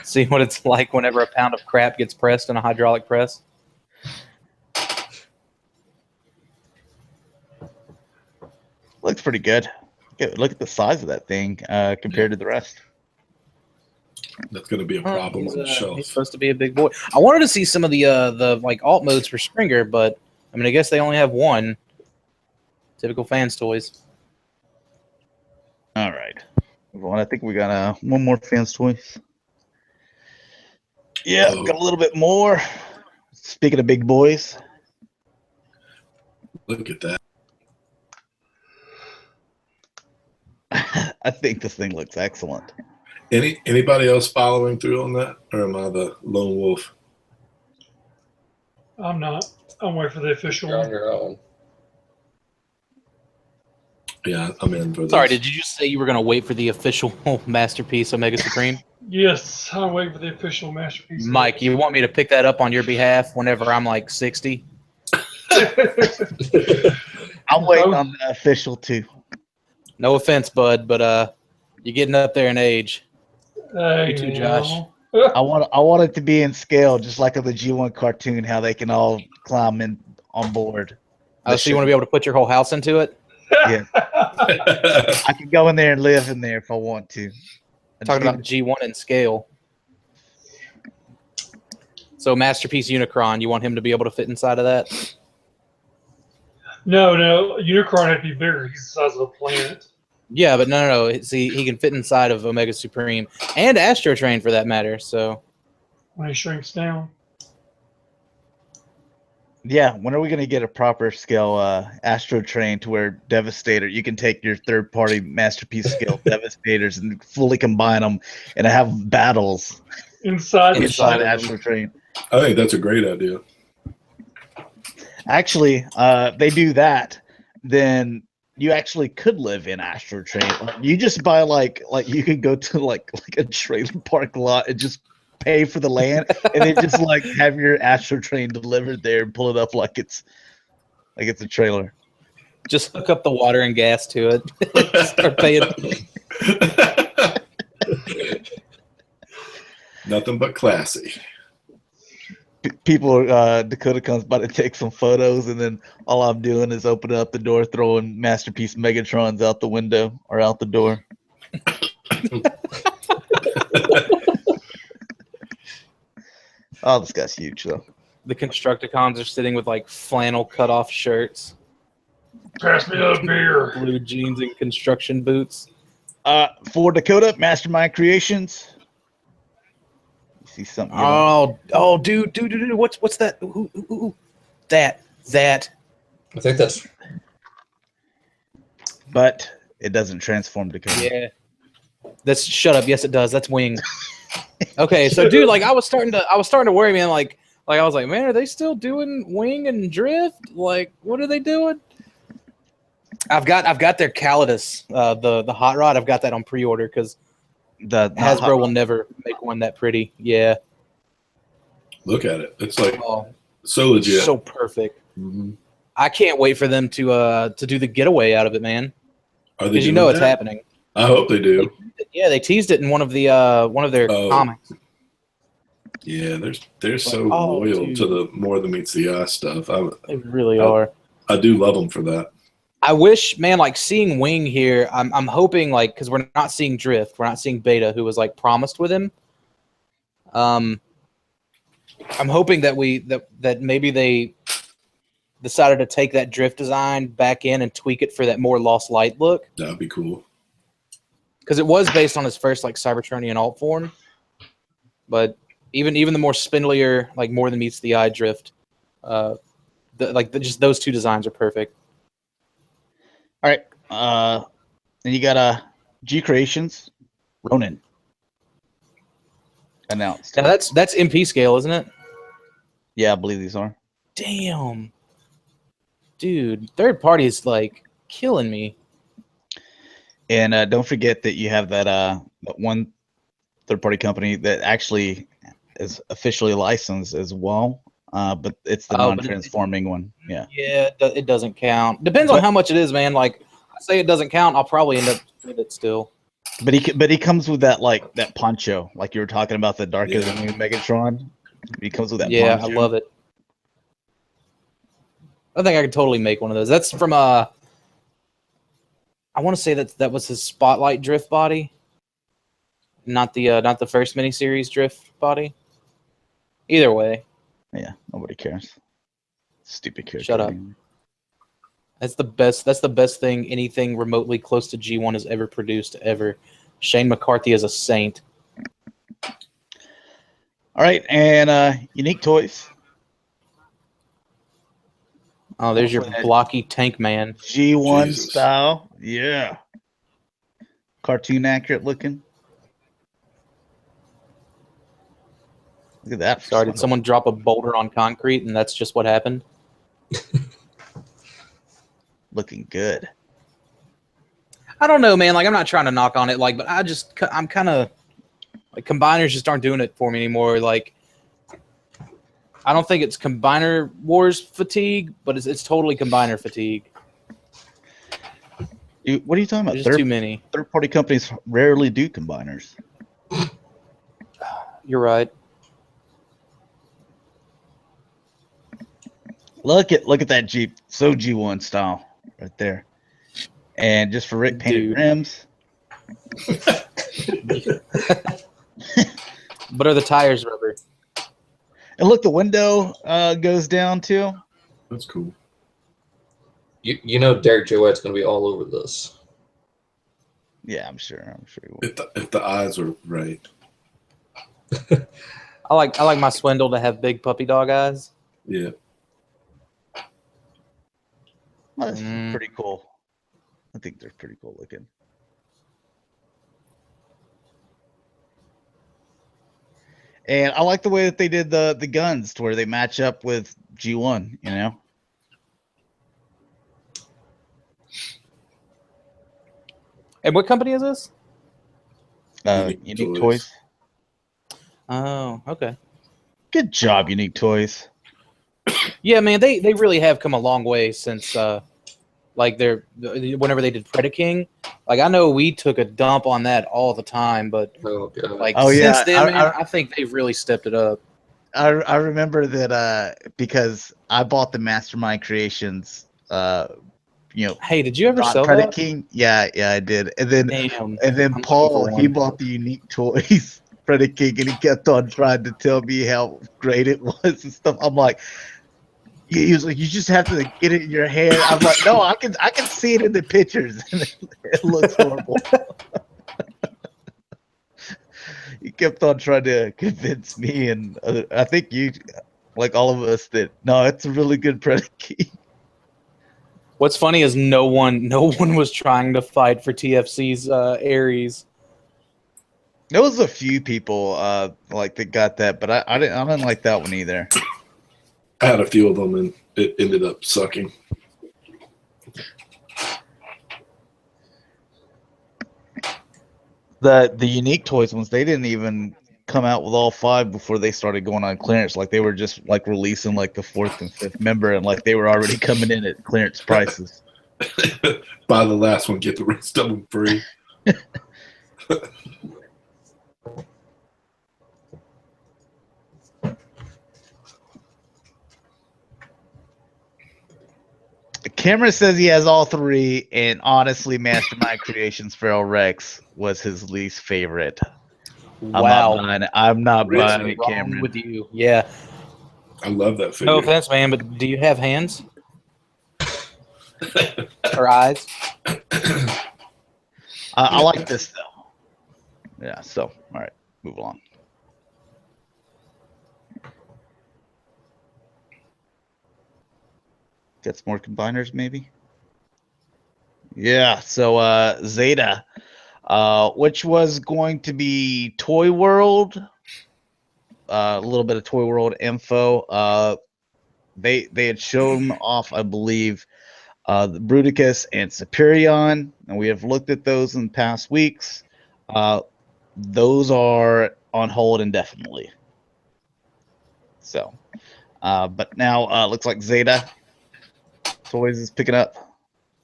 C: See what it's like whenever a pound of crap gets pressed in a hydraulic press.
A: Looks pretty good. Look at the size of that thing compared to the rest.
E: That's going to be a problem on the shelf.
C: He's supposed to be a big boy. I wanted to see some of the like alt modes for Springer, but I mean, I guess they only have one. Typical fans toys.
A: All right. Well, I think we got one more fans toys. Yeah, got a little bit more. Speaking of big boys.
E: Look at that.
A: I think this thing looks excellent.
E: Anybody else following through on that, or am I the lone wolf?
B: I'm not. I'm waiting for the official
D: You're on
B: one.
D: your own.
E: Yeah, I'm in for this.
C: Sorry, did you just say you were going to wait for the official Masterpiece Omega Supreme?
B: Yes, I'm waiting for the official Masterpiece.
C: Mike, you want me to pick that up on your behalf whenever I'm like 60?
A: I'm waiting on the official too.
C: No offense, bud, but you're getting up there in age. You too, Josh.
A: I want it to be in scale, just like on the G1 cartoon, how they can all climb in on board.
C: Oh, so you want to be able to put your whole house into it?
A: Yeah. I can go in there and live in there if I want to.
C: Talking about G1 and scale. So Masterpiece Unicron, you want him to be able to fit inside of that?
B: No, Unicron had to be bigger. He's the size of a planet.
C: Yeah, but no. See, he can fit inside of Omega Supreme and Astro Train for that matter. So
B: When he shrinks down.
A: Yeah, when are we going to get a proper scale Astro Train to where Devastator, you can take your third-party Masterpiece scale Devastators and fully combine them and have battles
B: Inside
A: Astro Train.
E: I think that's a great idea.
A: Actually, they do that, then you actually could live in Astro Train. You just buy like you can go to like a trailer park lot and just pay for the land and then just like have your Astro Train delivered there and pull it up like it's a trailer.
C: just hook up the water and gas to it. Start paying.
E: Nothing but classy.
A: People, Dakota comes by to take some photos, and then all I'm doing is opening up the door, throwing Masterpiece Megatrons out the window or out the door. Oh, this guy's huge, though.
C: The Constructicons are sitting with like flannel cut-off shirts,
B: Pass me that beer.
C: blue jeans, and construction boots.
A: For Dakota, Mastermind Creations. You see something?
C: Oh, dude! What's that? Ooh. That.
D: I think that's.
A: But it doesn't transform Dakota.
C: Yeah. That's shut up. Yes, it does. That's Wing. Okay, so dude, like I was starting to worry, man. Like I was like, man, are they still doing Wing and Drift? Like, what are they doing? I've got their Calidus, the hot rod. I've got that on pre-order because Hasbro will never make one that pretty. Yeah.
E: Look at it. It's like so legit.
C: So perfect.
E: Mm-hmm.
C: I can't wait for them to do the getaway out of it, man.
E: Are they?
C: Because you know it's happening.
E: I hope they do.
C: They teased it in one of their comics.
E: Yeah, they're so loyal to the More Than Meets the Eye stuff.
C: They really are.
E: I do love them for that.
C: I wish, man, like seeing Wing here. I'm hoping, like, because we're not seeing Drift, we're not seeing Beta, who was like promised with him. I'm hoping that maybe they decided to take that Drift design back in and tweak it for that more Lost Light look.
E: That'd be cool.
C: Because it was based on his first like Cybertronian alt form, but even the more spindlier, like More Than Meets the Eye Drift, just those two designs are perfect.
A: All right. Then you got G Creations, Ronin announced.
C: Now that's MP scale, isn't it?
A: Yeah, I believe these are.
C: Damn, dude, third party is like killing me.
A: And don't forget that you have that one third-party company that actually is officially licensed as well, but it's the non-transforming one. Yeah.
C: Yeah, it doesn't count. Depends on how much it is, man. Like, I say it doesn't count, I'll probably end up with it still.
A: But he comes with that that poncho, like you were talking about, the Dark as the Moon Megatron. He comes with that.
C: Yeah,
A: poncho.
C: I love it. I think I could totally make one of those. That's from I want to say that was his Spotlight Drift body, not the first miniseries Drift body. Either way.
A: Yeah, nobody cares. Stupid character.
C: Shut up. That's the best. That's the best thing anything remotely close to G1 has ever produced ever. Shane McCarthy is a saint.
A: All right, and Unique Toys.
C: Oh, there's your blocky tank man.
A: G1
E: Jesus.
A: style. Yeah. Cartoon accurate looking. Look at that.
C: Sorry, did someone drop a boulder on concrete and that's just what happened?
A: Looking good.
C: I don't know, man. Like, I'm not trying to knock on it, like, but I'm kind of like, combiners just aren't doing it for me anymore. Like, I don't think it's combiner wars fatigue, but it's totally combiner fatigue.
A: Dude, what are you talking about?
C: There's too many.
A: Third-party companies rarely do combiners.
C: You're right.
A: Look at that Jeep. So G1 style right there. And just for Rick painted rims.
C: But are the tires rubber?
A: And look, the window goes down too.
E: That's cool.
D: You know Derek J. White's going to be all over this.
A: Yeah, I'm sure he will.
E: If the eyes are right.
C: I like my Swindle to have big puppy dog eyes.
E: Yeah.
A: Well, that's pretty cool. I think they're pretty cool looking. And I like the way that they did the guns to where they match up with G1, you know?
C: And what company is this?
A: Unique Toys.
C: Oh, okay.
A: Good job, Unique Toys.
C: Yeah, man, they really have come a long way since like whenever they did Predaking. Like, I know we took a dump on that all the time, but since then, man, I think they've really stepped it up.
A: I remember that because I bought the Mastermind Creations.
C: Hey, did you ever sell
A: Predaking? Yeah, I did. And then Paul, he bought the Unique Toys Predaking, and he kept on trying to tell me how great it was and stuff. I'm like, he was like, you just have to get it in your hand. I'm like, no, I can see it in the pictures. It looks horrible. He kept on trying to convince me, and I think you, like all of us, that no, it's a really good Predaking.
C: What's funny is no one was trying to fight for TFC's Ares.
A: There was a few people like that got that, but I didn't like that one either.
E: I had a few of them, and it ended up sucking.
A: The Unique Toys ones, they didn't even come out with all 5 before they started going on clearance. Like they were just like releasing like the 4th and 5th member, and like they were already coming in at clearance prices.
E: Buy the last one, get the rest of them free.
A: Cameron says he has all 3, and honestly, Mastermind Creations Feral Rex was his least favorite.
F: Wow.
A: I'm not
E: Really?
A: buying it,
F: Wrong
A: Cameron.
F: with you. Yeah.
E: I love that figure.
F: No offense, man, but do you have hands? Or eyes?
A: I like this though. Yeah. So, all right, move along. Get some more combiners, maybe. Yeah. So, Zeta, which was going to be Toy World. A little bit of Toy World info. They had shown off, I believe, the Bruticus and Superion, and we have looked at those in past weeks. Those are on hold indefinitely. So, but now looks like Zeta Toys is picking up.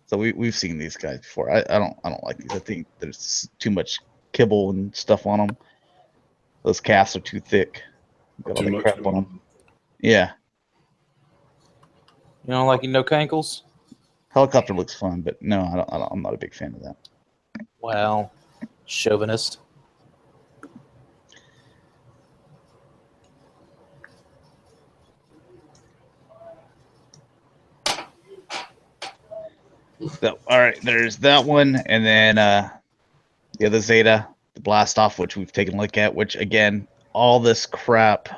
A: So we've seen these guys before. I don't like these. I think there's too much kibble and stuff on them. Those casts are too thick. Got all the crap on them. Yeah.
F: You don't like no cankles?
A: Helicopter looks fun, but no, I'm not a big fan of that.
F: Wow. Chauvinist.
A: So, all right, there's that one, and then the other Zeta, the blast off, which we've taken a look at. Which again, all this crap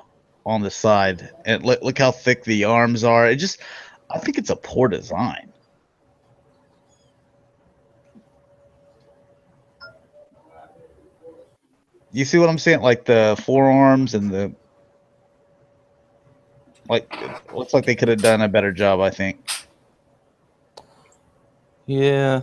A: on the side, and look how thick the arms are. I think it's a poor design. You see what I'm saying? Like the forearms and it looks like they could have done a better job, I think.
F: Yeah.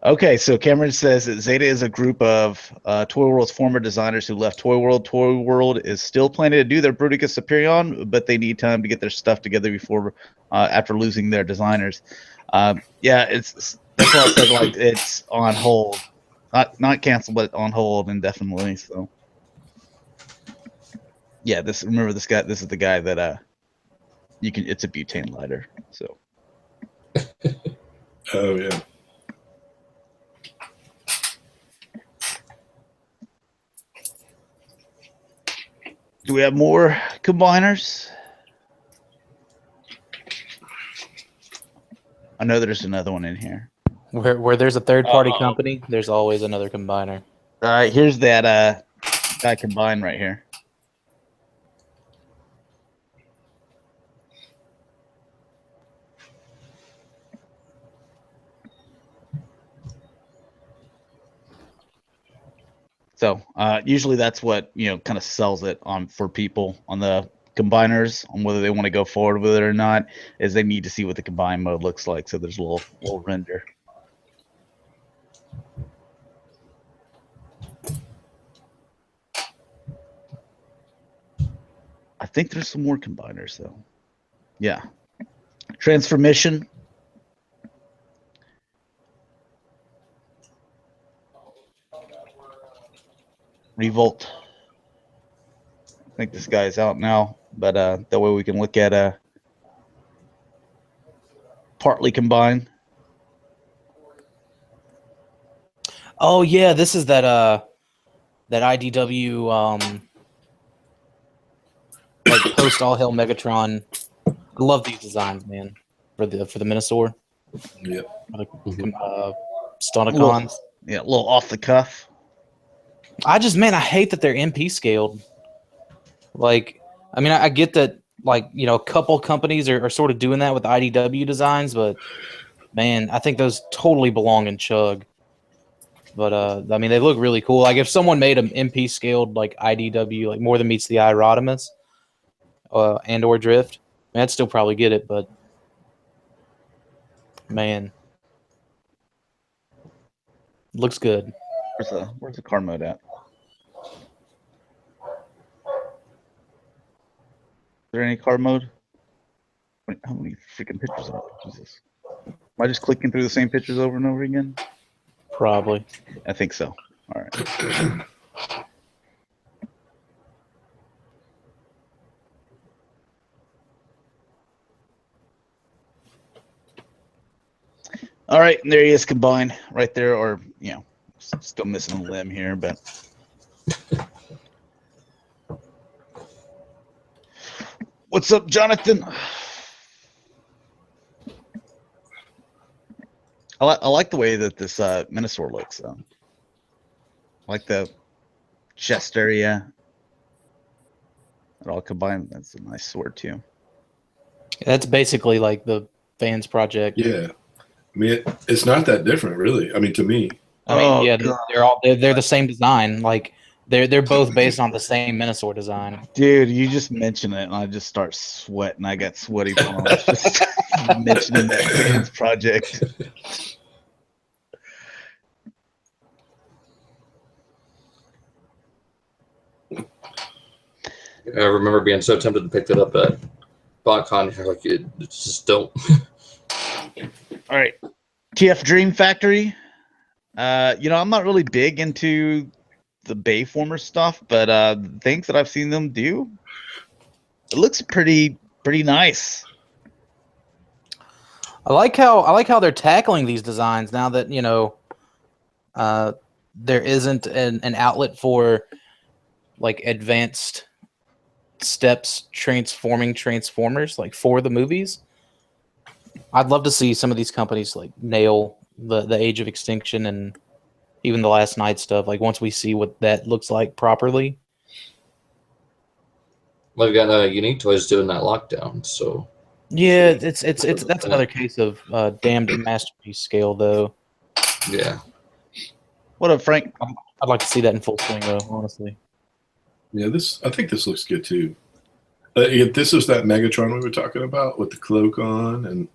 A: Okay, so Cameron says that Zeta is a group of Toy World's former designers who left Toy World. Toy World is still planning to do their Bruticus Superion, but they need time to get their stuff together before after losing their designers. Yeah, that's what I said. Like it's on hold, not canceled, but on hold indefinitely. So yeah, remember this guy. This is the guy that it's a butane lighter. So
E: Oh yeah.
A: do we have more combiners? I know there's another one in here.
F: Where there's a third-party company, there's always another combiner.
A: All right, here's that guy combined right here. So usually that's what kind of sells it on for people on the combiners on whether they want to go forward with it or not, is they need to see what the combine mode looks like. So there's a little render. I think there's some more combiners though. Yeah. Transformation. Revolt. I think this guy's out now, but that way we can look at partly combined.
F: Oh yeah, this is that IDW like post all hell Megatron. I love these designs, man. For the Minosaur.
E: Yep.
F: Stunticons.
A: Yeah, a little off the cuff.
F: I hate that they're MP scaled. Like, I mean, I get that, like, a couple companies are sort of doing that with IDW designs, but man, I think those totally belong in Chug. But I mean, they look really cool. Like, if someone made an MP scaled like IDW, like more than meets the eye Rodimus, and or Drift, I mean, I'd still probably get it. But man, Looks good.
A: Where's the car mode at? Is there any car mode? Wait, how many freaking pictures are there? Jesus. Am I just clicking through the same pictures over and over again?
F: Probably.
A: I think so. All right. All right, and there he is combined right there, or, you know, still missing a limb here, but. What's up, Jonathan? I like the way that this Minosaur looks, though. I like the chest area. It all combined. That's a nice sword, too.
F: That's basically like the fans project.
E: Yeah. I mean, it's not that different, really. I mean, to me.
F: I mean, yeah, they're the same design. Like they're both based on the same Minosaur design.
A: Dude, you just mention it, and I just start sweating. I got sweaty palms just mentioning that fans project.
D: I remember being so tempted to pick that up at BotCon. Like, it's just don't.
A: All right, TF Dream Factory. You know, I'm not really big into the Bayformer stuff, but things that I've seen them do, it looks pretty nice.
F: I like how they're tackling these designs now that, you know, there isn't an outlet for like advanced steps transforming Transformers like for the movies. I'd love to see some of these companies like nail the Age of Extinction and even the Last Night stuff. Like once we see what that looks like properly.
D: Well, we've got Unique Toys doing that lockdown, so
F: yeah, it's that's another case of damned masterpiece scale though.
D: Yeah.
A: What up, Frank?
F: I'd like to see that in full swing though, honestly.
E: Yeah, I think this looks good too. If this is that Megatron we were talking about with the cloak on and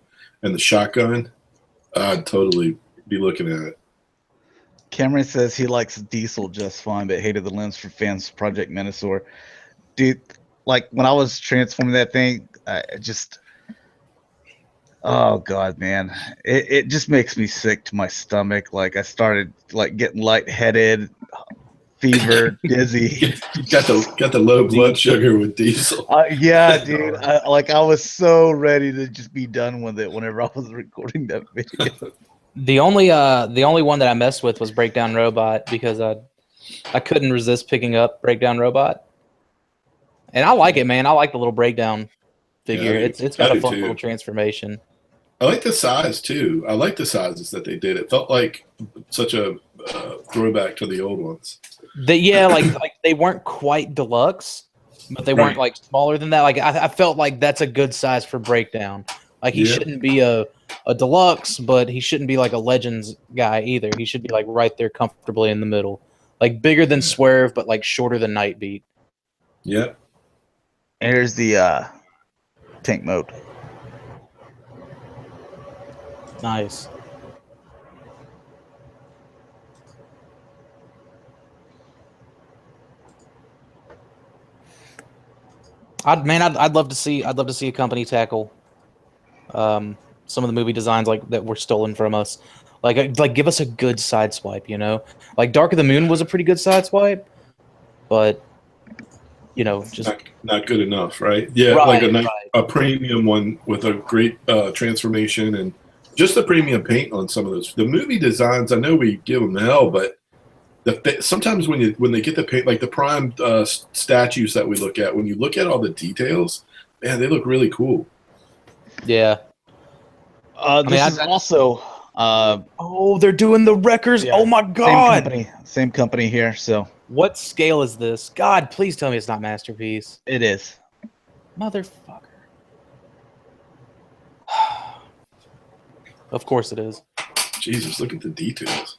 E: the shotgun, I'd totally be looking at it.
A: Cameron says he likes Diesel just fine, but hated the limbs for fans Project Minosaur. Dude, like when I was transforming that thing, I just, oh god, man, it just makes me sick to my stomach. Like I started like getting lightheaded, fever, dizzy.
E: got the low blood sugar with Diesel.
A: Yeah, dude. I was so ready to just be done with it whenever I was recording that video.
F: The only one that I messed with was Breakdown Robot because I couldn't resist picking up Breakdown Robot, and I like it, man. I like the little Breakdown figure.
E: Yeah,
F: it's got a fun little transformation.
E: I like the size too. I like the sizes that they did. It felt like such a throwback to the old ones.
F: Like they weren't quite deluxe, but they weren't like smaller than that. Like I felt like that's a good size for Breakdown. Like he shouldn't be a deluxe, but he shouldn't be like a Legends guy either. He should be like right there comfortably in the middle. Like bigger than Swerve, but like shorter than Nightbeat.
E: Yeah.
A: And here's the tank mode.
F: Nice. I'd love to see a company tackle some of the movie designs like that were stolen from us. Like give us a good side swipe, you know? Like Dark of the Moon was a pretty good side swipe, but you know, just
E: not good enough, right? Yeah,
F: right,
E: like a premium one with a great transformation and just the premium paint on some of those. The movie designs, I know we give them hell, but sometimes when they get the paint, like the Prime statues that we look at, when you look at all the details, man, they look really cool.
F: Yeah.
A: This is also.
F: They're doing the Wreckers. Yeah. Oh my god.
A: Same company here. So.
F: What scale is this? God, please tell me it's not Masterpiece.
A: It is.
F: Motherfucker. Of course it is.
E: Jesus, look at the details.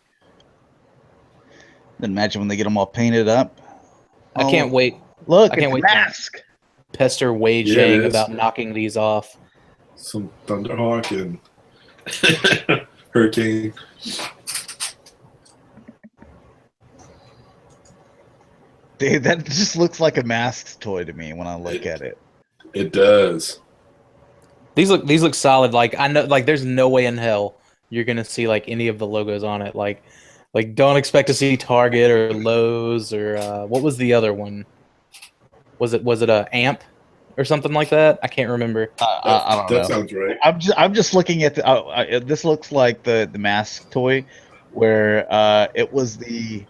A: Imagine when they get them all painted up.
F: I can't wait.
A: Look,
F: I can't wait
A: mask.
F: To pester Wei Zhang about knocking these off.
E: Some Thunderhawk and Hurricane.
A: Dude, that just looks like a mask toy to me when I look at it.
E: It does.
F: These look solid. Like I know, like there's no way in hell you're gonna see like any of the logos on it. Like don't expect to see Target or Lowe's or what was the other one? Was it a Amp or something like that? I can't remember.
A: I don't know.
E: That sounds right.
A: I'm just looking at the. This looks like the mask toy, where it was the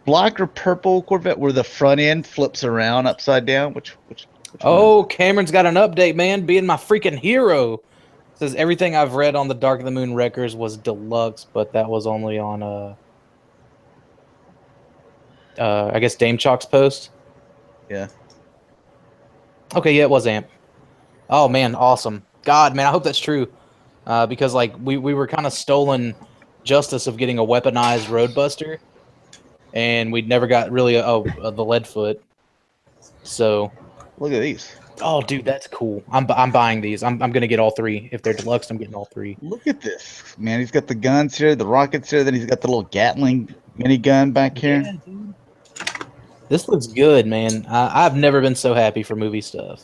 A: black or purple Corvette where the front end flips around upside down. Which
F: Oh, Cameron's got an update, man. Being my freaking hero. Says everything I've read on the Dark of the Moon Wreckers was deluxe, but that was only on I guess Dame Chalk's post.
A: Yeah.
F: Okay, yeah, it was Amp. Oh man, awesome. God, man, I hope that's true. Because like we were kind of stolen justice of getting a weaponized Roadbuster, and we'd never got really the Leadfoot. So
A: Look at these.
F: oh, dude, that's cool. I'm buying these. I'm gonna get all three. If they're deluxe, I'm getting all three.
A: Look at this, man. He's got the guns here, the rockets here. Then he's got the little Gatling minigun back here.
F: Yeah, dude. This looks good, man. I've never been so happy for movie stuff.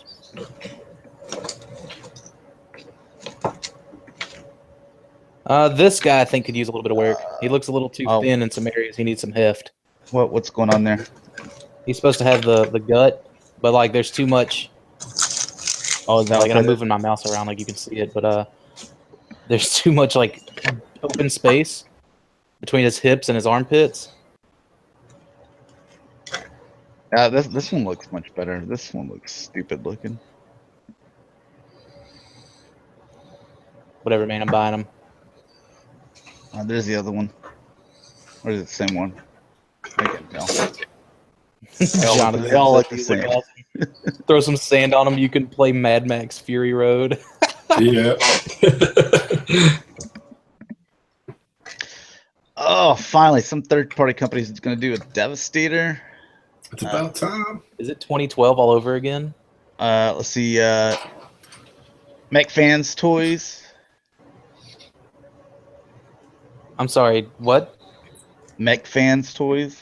F: This guy I think could use a little bit of work. He looks a little too thin in some areas. He needs some heft.
A: What's going on there?
F: He's supposed to have the gut, but like there's too much. Oh, is that like I'm moving my mouse around like you can see it, but there's too much like open space between his hips and his armpits.
A: This one looks much better. This one looks stupid looking.
F: Whatever, man. I'm buying them.
A: There's the other one. Or is it the same one? I can't tell.
F: Jonathan,
A: they all look the same.
F: Throw some sand on them. You can play Mad Max Fury Road.
E: Yeah.
A: Oh, finally, some third-party company is going to do a Devastator.
E: It's about time.
F: Is it 2012 all over again?
A: Let's see. Mech Fans Toys.
F: I'm sorry, what?
A: Mech Fans Toys.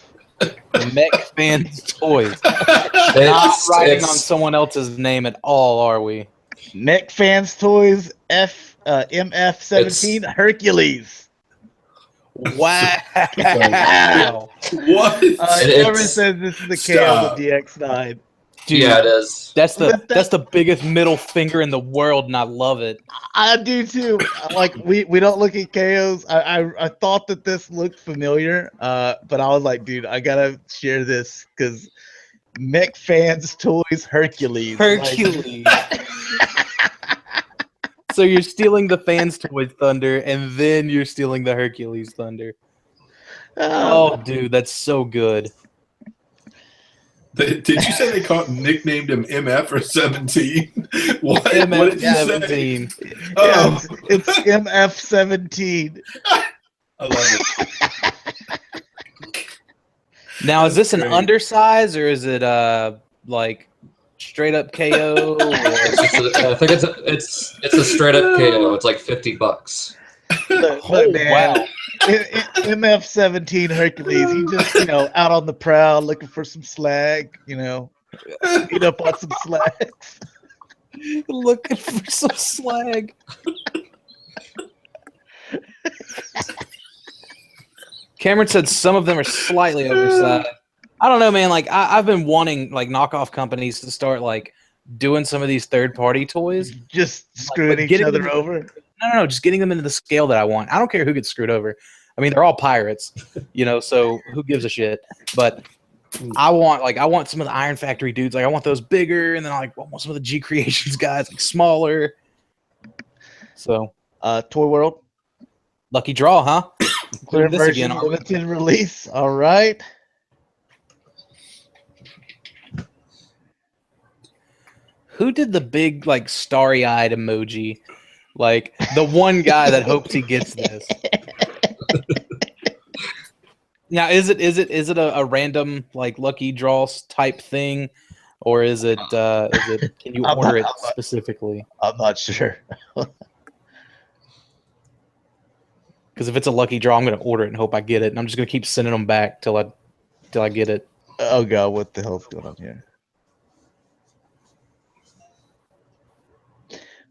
F: Mech Fans Toys. Not writing on someone else's name at all, are we?
A: Mech Fans Toys MF17 Hercules.
F: Wow.
E: What?
A: Cameron says this is the KO of the DX9.
F: Dude,
D: yeah, it is.
F: That's the biggest middle finger in the world, and I love it.
A: I do too. Like we don't look at KOs. I thought that this looked familiar, but I was like, dude, I gotta share this because Mech Fans Toys Hercules.
F: Hercules. So you're stealing the Fans Toys Thunder, and then you're stealing the Hercules Thunder. Oh, dude, that's so good.
E: Did you say they nicknamed him MF or 17? What?
F: MF
E: What did you
F: 17.
E: say?
A: Yeah,
E: Oh,
A: it's MF17.
E: I love it.
F: Now, is this an
E: Great.
F: undersize, or is it like straight up KO? Or...
D: I think it's a straight up KO. It's like $50.
F: Oh, wow.
A: MF17 Hercules, he just, out on the prowl looking for some slag, beat up on some slacks.
F: Looking for some slag. Cameron said some of them are slightly oversized. I don't know, man. Like I've been wanting like knockoff companies to start like doing some of these third-party toys.
A: Just screwing each other over.
F: No, just getting them into the scale that I want. I don't care who gets screwed over. I mean, they're all pirates, so who gives a shit? But I want some of the Iron Factory dudes. Like I want those bigger, and then I want some of the G Creations guys like smaller. So,
A: Toy World.
F: Lucky draw, huh?
A: Clear
F: this
A: version,
F: again,
A: limited release. All right.
F: Who did the big like starry-eyed emoji? Like the one guy that hopes he gets this. Now, is it a random like lucky draw type thing, or is it can you order it specifically?
A: I'm not sure.
F: Because if it's a lucky draw, I'm going to order it and hope I get it, and I'm just going to keep sending them back till I till I get it.
A: Oh god, what the hell's going on here?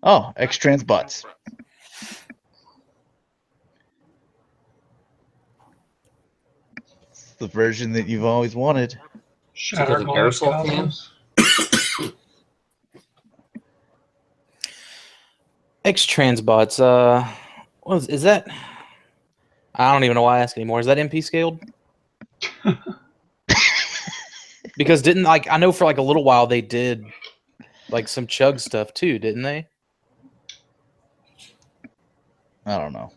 A: Oh, X-Trans bots. It's the version that you've always wanted.
B: Shatrdglassjazz.
F: X-Transbots. What is that? I don't even know why I ask anymore. Is that MP scaled? Because didn't I know for like a little while they did like some Chug stuff too, didn't they?
A: I don't know.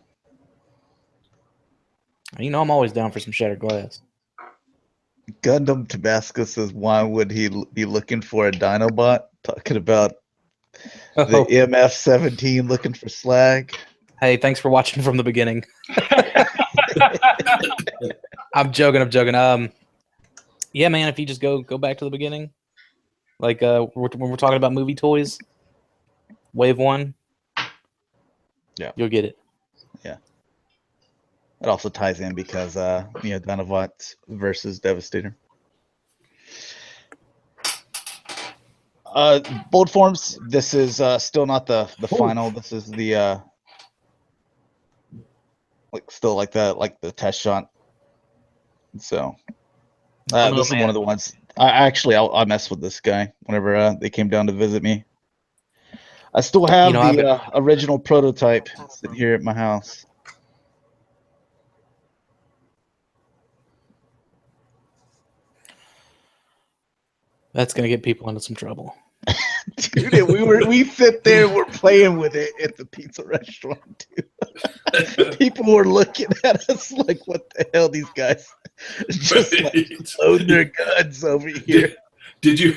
F: You know I'm always down for some shattered glass.
A: Gundam Tabasco says, why would he be looking for a Dinobot? Talking about the MF-17 looking for slag.
F: Hey, thanks for watching from the beginning. I'm joking. Yeah, man, if you just go back to the beginning, like when we're talking about movie toys, Wave 1,
A: yeah,
F: you'll get it.
A: Yeah. It also ties in because Dinobots versus Devastator. Bold forms. This is still not the final. This is the still the test shot. So this is one of the ones. I messed with this guy whenever they came down to visit me. I still have the original prototype sitting here at my house.
F: That's gonna get people into some trouble.
A: Dude, we sit there, we're playing with it at the pizza restaurant, dude. People were looking at us like, what the hell, these guys just load their guns over here.
E: Did you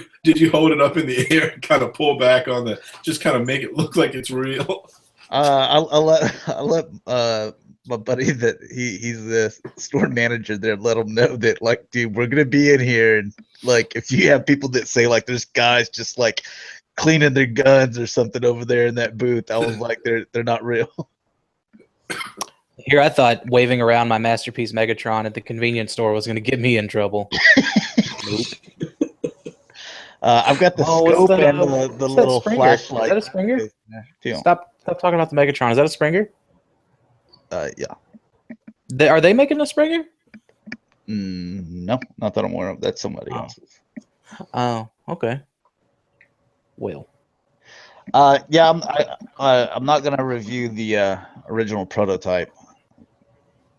E: hold it up in the air and kind of pull back on just kind of make it look like it's real?
A: I'll let my buddy that he's the store manager there, let him know that, like, dude, we're gonna be in here, and like if you have people that say like there's guys just like cleaning their guns or something over there in that booth, I was like, they're not real.
F: Here I thought waving around my Masterpiece Megatron at the convenience store was gonna get me in trouble. Nope.
A: I've got the scope and the little flashlight.
F: Is that a Springer? Stop talking about the Megatron. Is that a Springer?
A: Yeah.
F: Are they making a Springer?
A: No, not that I'm aware of. That's somebody else's.
F: Oh, okay. Well.
A: Yeah, I'm not gonna review the original prototype.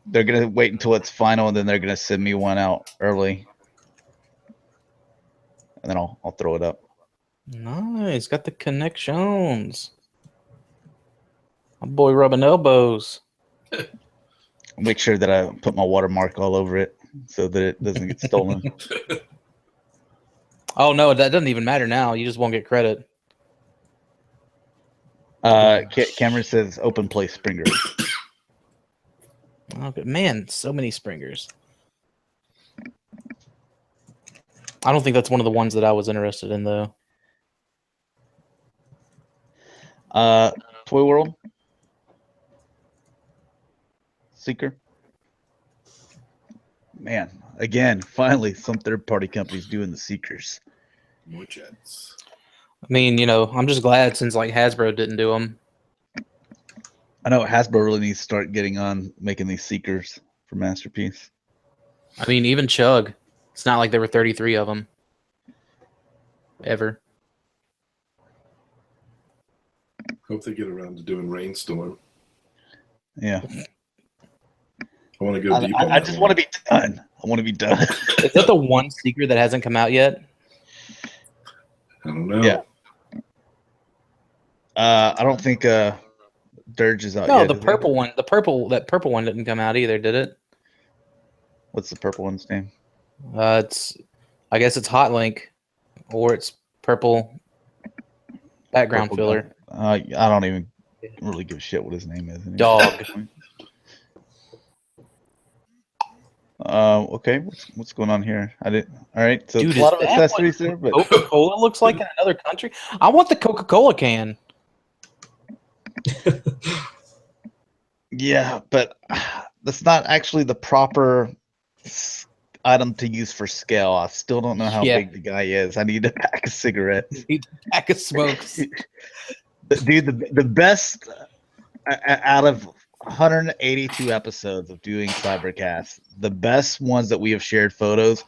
A: They're gonna wait until it's final, and then they're gonna send me one out early, and then I'll throw it up.
F: Nice, got the connections. My boy rubbing elbows.
A: Make sure that I put my watermark all over it so that it doesn't get stolen.
F: Oh no, that doesn't even matter now. You just won't get credit.
A: Cameron says open play Springer.
F: Okay, man, so many Springers. I don't think that's one of the ones that I was interested in, though.
A: Toy World Seeker. Man, again, finally, some third-party companies doing the Seekers.
E: More jets.
F: I mean, I'm just glad since like Hasbro didn't do them.
A: I know Hasbro really needs to start getting on making these Seekers for Masterpiece.
F: I mean, even Chug. It's not like there were 33 of them. Ever.
E: Hope they get around to doing Rainstorm.
A: Yeah.
E: I want to go deep.
A: I just want to be done. I want to be done.
F: Is that the one Seeker that hasn't come out yet?
E: I don't know.
A: Yeah. I don't think Dirge is out yet.
F: No, the purple one. That purple one didn't come out either, did it?
A: What's the purple one's name?
F: I guess it's Hot Link, or it's purple background filler.
A: I don't even really give a shit what his name is anymore.
F: Dog.
A: Okay, what's going on here? I didn't. All right, so
F: Dude,
A: a lot of accessories there, but
F: Coca-Cola looks like in another country. I want the Coca-Cola can.
A: yeah, but that's not actually the proper item to use for scale. I still don't know how big the guy is. I need a pack of cigarettes.
F: Need a pack of smokes.
A: Dude, the best out of 182 episodes of doing Cybercast, the best ones that we have shared photos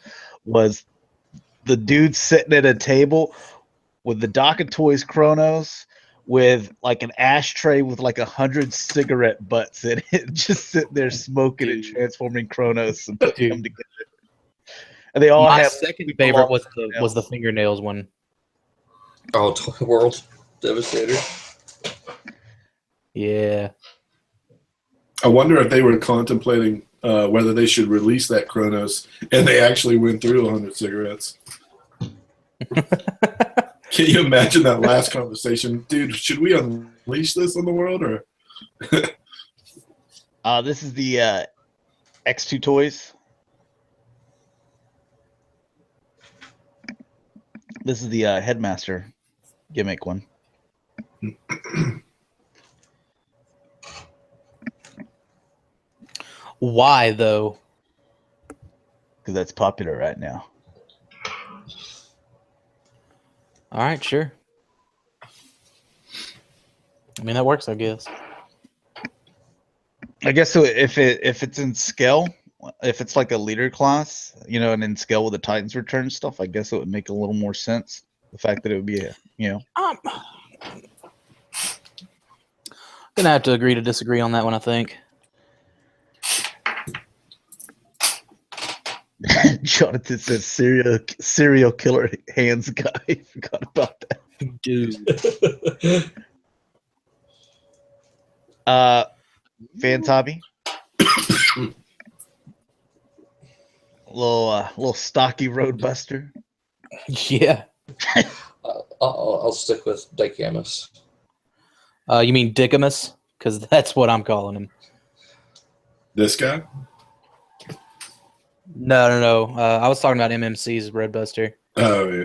A: was the dude sitting at a table with the dock of Toyz Chronos with like an ashtray with like 100 cigarette butts in it, just sitting there smoking and transforming Chronos and putting them together. And they all
F: My
A: have
F: second favorite was the fingernails one.
D: Oh, Toy World Devastator.
F: Yeah.
E: I wonder if they were contemplating whether they should release that Chronos, and they actually went through 100 cigarettes. Can you imagine that last conversation? Dude, should we unleash this on the world? Or
A: this is the X2 Toyz. This is the Headmaster gimmick one.
F: Why, though?
A: Because that's popular right now.
F: All right, sure. I mean, that works, I guess.
A: I guess so. If it's in scale, if it's like a leader class, you know, and in scale with the Titans Return stuff, I guess it would make a little more sense. The fact that it would be
F: Gonna have to agree to disagree on that one, I think.
A: Jonathan says serial killer hands guy. Forgot about that.
F: Dude.
A: Fans hobby. Little stocky roadbuster.
F: Yeah.
D: I'll stick with Dicamus.
F: You mean Dickamus? Because that's what I'm calling him.
E: this guy?
F: No. I was talking about MMC's Roadbuster.
E: Oh, yeah.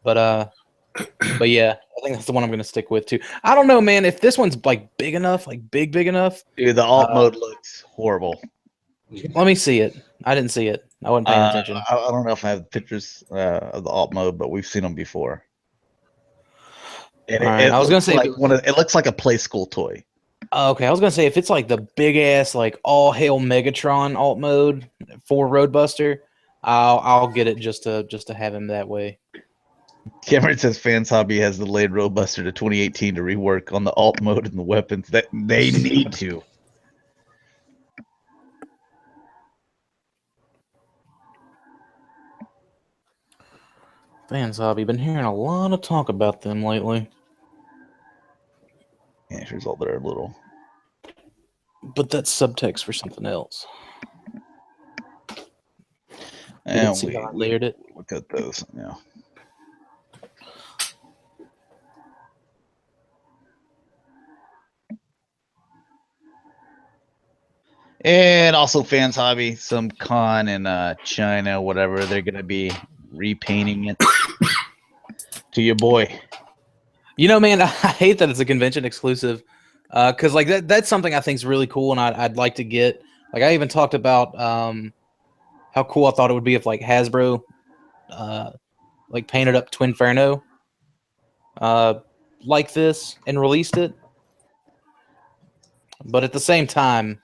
F: But yeah, I think that's the one I'm gonna stick with too. I don't know, man. If this one's like big enough, like big enough.
A: Dude, the alt mode looks horrible.
F: Let me see it. I didn't see it. I wasn't paying attention.
A: I don't know if I have pictures of the alt mode, but we've seen them before. And
F: I was gonna say
A: like it looks like a play school toy.
F: Okay, I was gonna say if it's like the big ass like all hail Megatron alt mode for Roadbuster, I'll get it just to have him that way.
A: Cameron says Fans Hobby has delayed Roadbuster to 2018 to rework on the alt mode and the weapons that they need to.
F: Fans Hobby, been hearing a lot of talk about them lately.
A: Yeah, here's all their little.
F: But that's subtext for something else.
A: And
F: see how I layered it.
A: Look at those. Yeah. And also Fans Hobby, some con in China, whatever, they're going to be repainting it to your boy.
F: You know, man, I hate that it's a convention exclusive because like that's something I think is really cool and I'd like to get. Like I even talked about how cool I thought it would be if like Hasbro like painted up Twinferno like this and released it. But at the same time,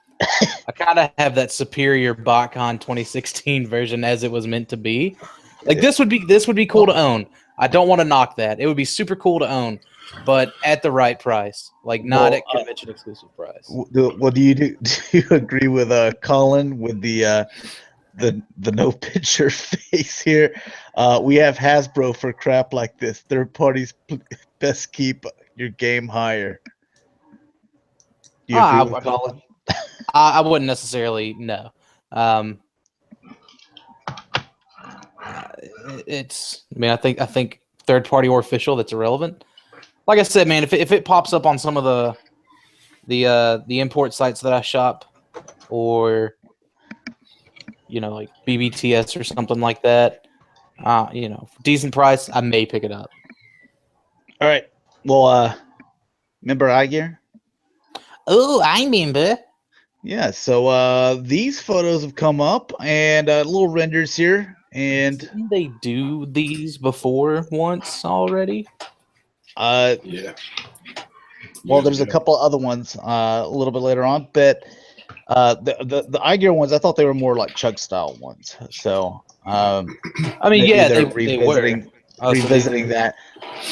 F: I kind of have that superior BotCon 2016 version as it was meant to be. Like this would be cool to own. I don't want to knock that. It would be super cool to own, but at the right price, like not at convention exclusive price.
A: What do you do? Do you agree with Colin with the no picture face here? We have Hasbro for crap like this. Third parties best keep your game higher. Do you agree with Colin?
F: I wouldn't necessarily no. It's. I mean, I think third party or official. That's irrelevant. Like I said, man, if it pops up on some of the import sites that I shop, or like BBTS or something like that, decent price, I may pick it up.
A: All right. Well, remember iGear?
F: Oh, I remember.
A: Yeah, so these photos have come up and little renders here, and
F: Didn't they do these before once already?
E: Yeah.
A: well, there's a couple other ones a little bit later on, but the iGear ones, I thought they were more like Chug style ones. So
F: I mean,
A: maybe
F: yeah,
A: they're
F: they were.
A: revisiting that.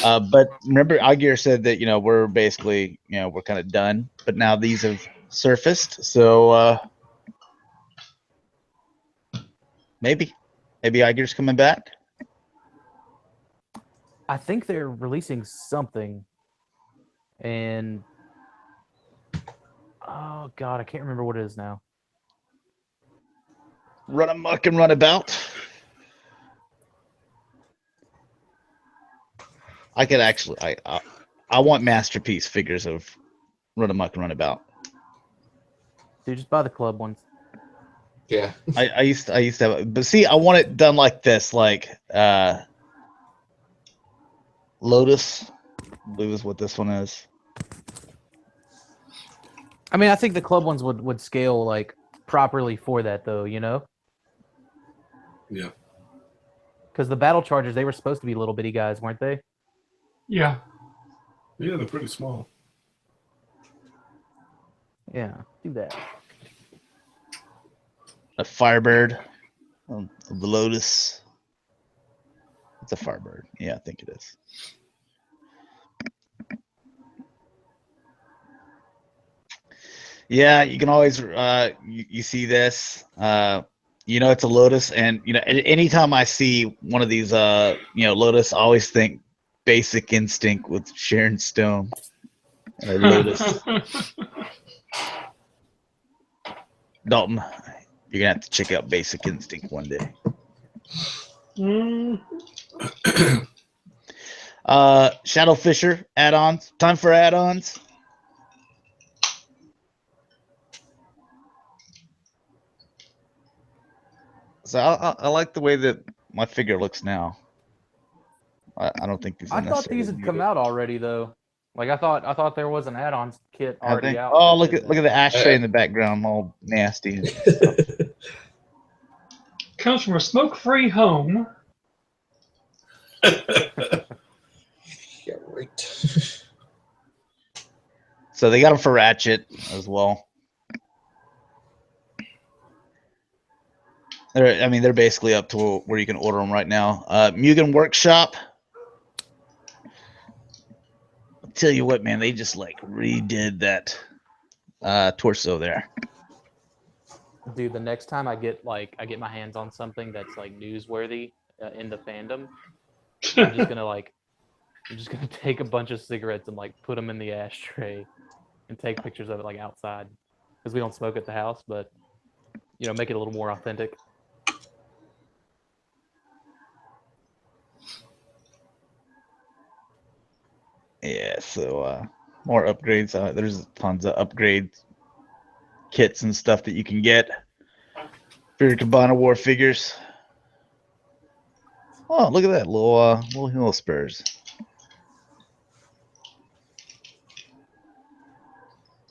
A: But remember, iGear said that we're basically we're kind of done, but now these have surfaced, so maybe iGear's coming back.
C: I think they're releasing something, and oh god, I can't remember what it is now.
A: Run amok and run about. I could actually, I want masterpiece figures of Run Amok and Run About.
C: Dude, just buy the club ones.
D: Yeah.
A: I used to have, but see, I want it done like this, like Lotus. I believe is what this one is.
C: I mean, I think the club ones would scale like properly for that, though.
E: Yeah.
C: Because the battle chargers, they were supposed to be little bitty guys, weren't they?
B: Yeah.
E: Yeah, they're pretty small.
C: Yeah, do that.
A: A Firebird, the Lotus. It's a Firebird. Yeah, I think it is. Yeah, you can always you see this. It's a Lotus, and anytime I see one of these Lotus, I always think Basic Instinct with Sharon Stone. Lotus. Dalton, you're gonna have to check out Basic Instinct one day. Shadow Fisher add-ons. Time for add-ons. So I like the way that my figure looks now. I don't think these.
C: I thought these had come out already, though. Like I thought there was an add-on kit already out.
A: Oh, look at the ashtray in the background, all nasty. And stuff.
B: Comes from a smoke-free home.
D: Yeah, right.
A: So they got them for Ratchet as well. They're basically up to where you can order them right now. Mugen Workshop. I'll tell you what, man, they just like redid that torso there.
C: Dude, the next time I get my hands on something that's like newsworthy in the fandom, I'm just gonna take a bunch of cigarettes and like put them in the ashtray and take pictures of it like outside, because we don't smoke at the house, but make it a little more authentic.
A: Yeah, so more upgrades. There's tons of upgrade kits and stuff that you can get for your Cabana War figures. Oh, look at that little hill spurs.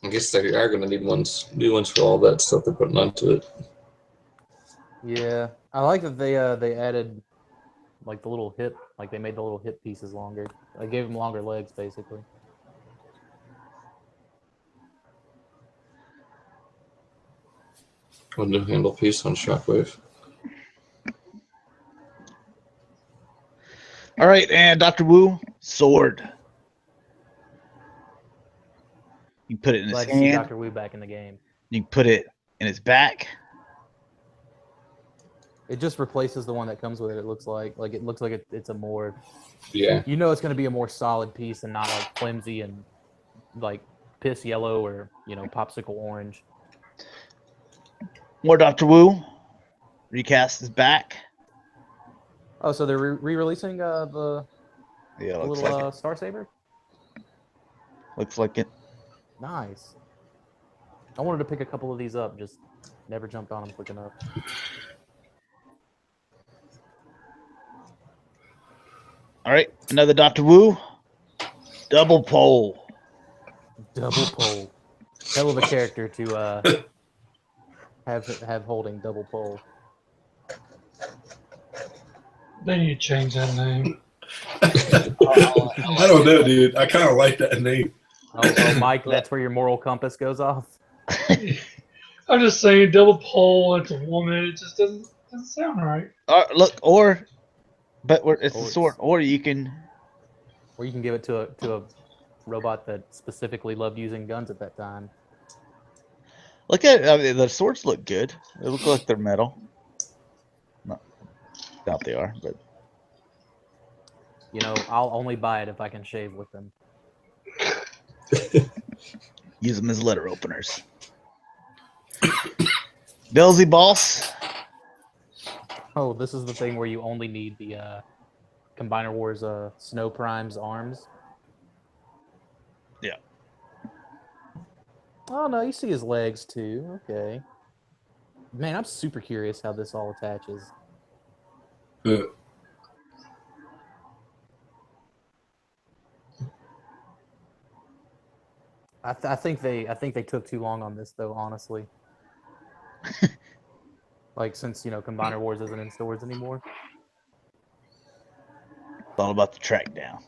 D: I guess they are going to need new ones for all that stuff they're putting onto it.
C: Yeah, I like that they added like the little hip, like they made the little hip pieces longer. They gave them longer legs, basically.
D: One new handle piece on Shockwave.
A: All right, and Dr. Wu, sword. You can put it in his
C: Glad to see
A: hand.
C: Dr. Wu back in the game.
A: You can put it in his back.
C: It just replaces the one that comes with it. It looks like it's a more,
D: Yeah.
C: It's going to be a more solid piece and not like flimsy and like piss yellow or popsicle orange.
A: More Dr. Wu. Recast is back.
C: Oh, so they're re-releasing the
A: Looks
C: little
A: like
C: Star Saber?
A: Looks like it.
C: Nice. I wanted to pick a couple of these up, just never jumped on them quick enough.
A: All right, another Dr. Wu. Double pole.
C: Double pole. Hell of a character to have holding double pole.
B: They need to change that name.
E: I don't know, dude. I kind of like that name.
C: Oh, Mike, that's where your moral compass goes off.
B: I'm just saying, double pole. It's a woman. It just doesn't sound right.
A: Look, it's the sword, or you can
C: give it to a robot that specifically loved using guns at that time.
A: look at. I mean, the swords look good. They look like they're metal. No, doubt they are, but
C: You know, I'll only buy it if I can shave with them.
A: use them as letter openers. Billsy Boss.
C: Oh, this is the thing where you only need the Combiner Wars Snow Prime's arms.
A: Yeah.
C: Oh no, you see his legs too. Okay. Man, I'm super curious how this all attaches. I think they took too long on this though, honestly. Like since Combiner Wars isn't in stores anymore.
A: It's all about the track down.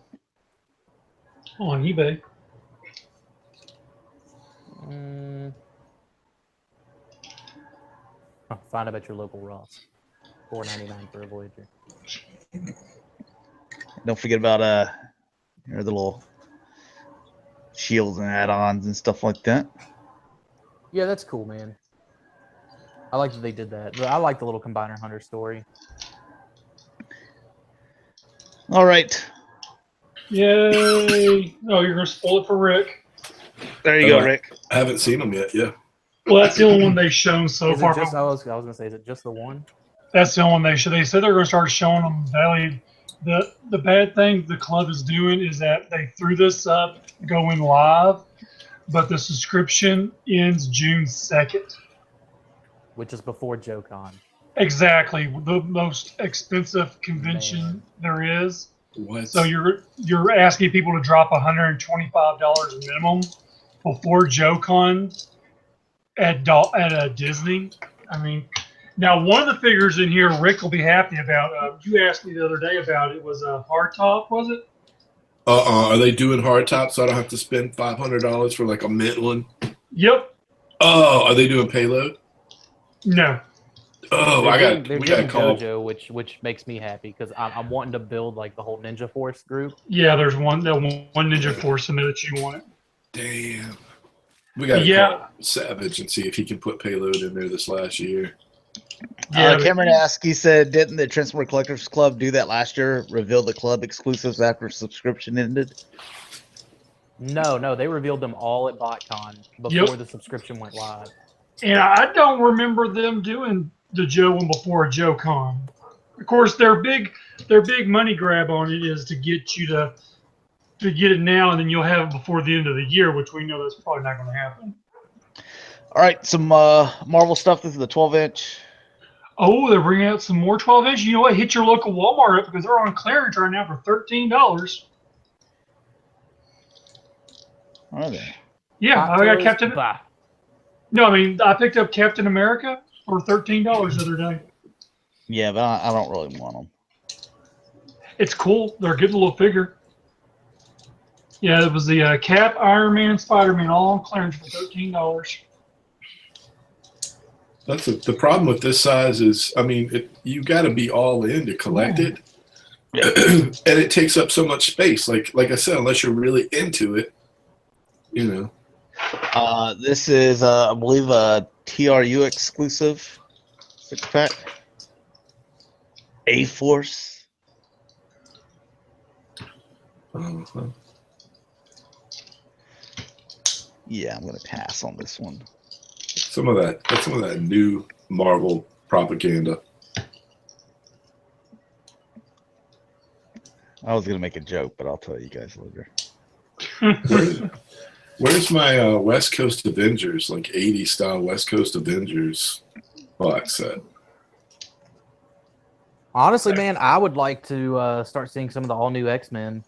B: On eBay.
C: Find them at your local Ross. $4.99 for a Voyager.
A: Don't forget about the little shields and add-ons and stuff like that.
C: Yeah, that's cool, man. I like that they did that. I like the little Combiner Hunter story.
A: All right.
B: Yay! Oh, you're gonna spoil it for Rick.
A: There you go, Rick.
E: I haven't seen them yet. Yeah.
B: Well, that's the only one they've shown so far.
C: I was gonna say, is it just the one?
B: That's the only one they show. They said they're gonna start showing them daily. The bad thing the club is doing is that they threw this up going live, but the subscription ends June 2nd.
C: Which is before JoeCon.
B: Exactly, the most expensive convention there is.
E: What?
B: So you're asking people to drop $125 minimum before JoeCon at a Disney. I mean, now one of the figures in here, Rick will be happy about. You asked me the other day about it. Was a hardtop, was it?
E: Are they doing hardtop so I don't have to spend $500 for like a mint one?
B: Yep.
E: Oh, are they doing payload?
B: No.
E: Oh,
C: they're
E: we got
C: doing
E: to call.
C: JoJo, which makes me happy because I'm wanting to build like the whole Ninja Force group.
B: Yeah, there's one Ninja Force in there that you want.
E: Damn. We got to call Savage and see if he can put payload in there this last year.
B: Yeah,
A: Cameron asked, he said, didn't the Transformer Collectors Club do that last year? Reveal the club exclusives after subscription ended?
C: No, they revealed them all at BotCon before the subscription went live.
B: And I don't remember them doing the Joe one before a JoeCon. Of course, their big money grab on it is to get you to get it now, and then you'll have it before the end of the year, which we know that's probably not going to happen.
A: All right, some Marvel stuff. This is the 12-inch.
B: Oh, they're bringing out some more 12-inch. You know what? Hit your local Walmart up because they're on clearance right now for $13.
A: Are they?
B: Yeah, I got Captain. No, I mean I picked up Captain America for $13 the other day.
A: Yeah, but I don't really want them.
B: It's cool. They're a good little figure. Yeah, it was the Cap, Iron Man, Spider-Man all on clearance for $13.
E: That's the problem with this size is, I mean, you got to be all in to collect it, and it takes up so much space. Like I said, unless you're really into it, you know.
A: This is, I believe, a TRU exclusive 6-pack. A-Force. Yeah, I'm gonna pass on this one.
E: That's some of that new Marvel propaganda.
A: I was gonna make a joke, but I'll tell you guys later.
E: Where's my West Coast Avengers, like 80s style West Coast Avengers box set?
C: Honestly, man, I would like to start seeing some of the all-new X-Men.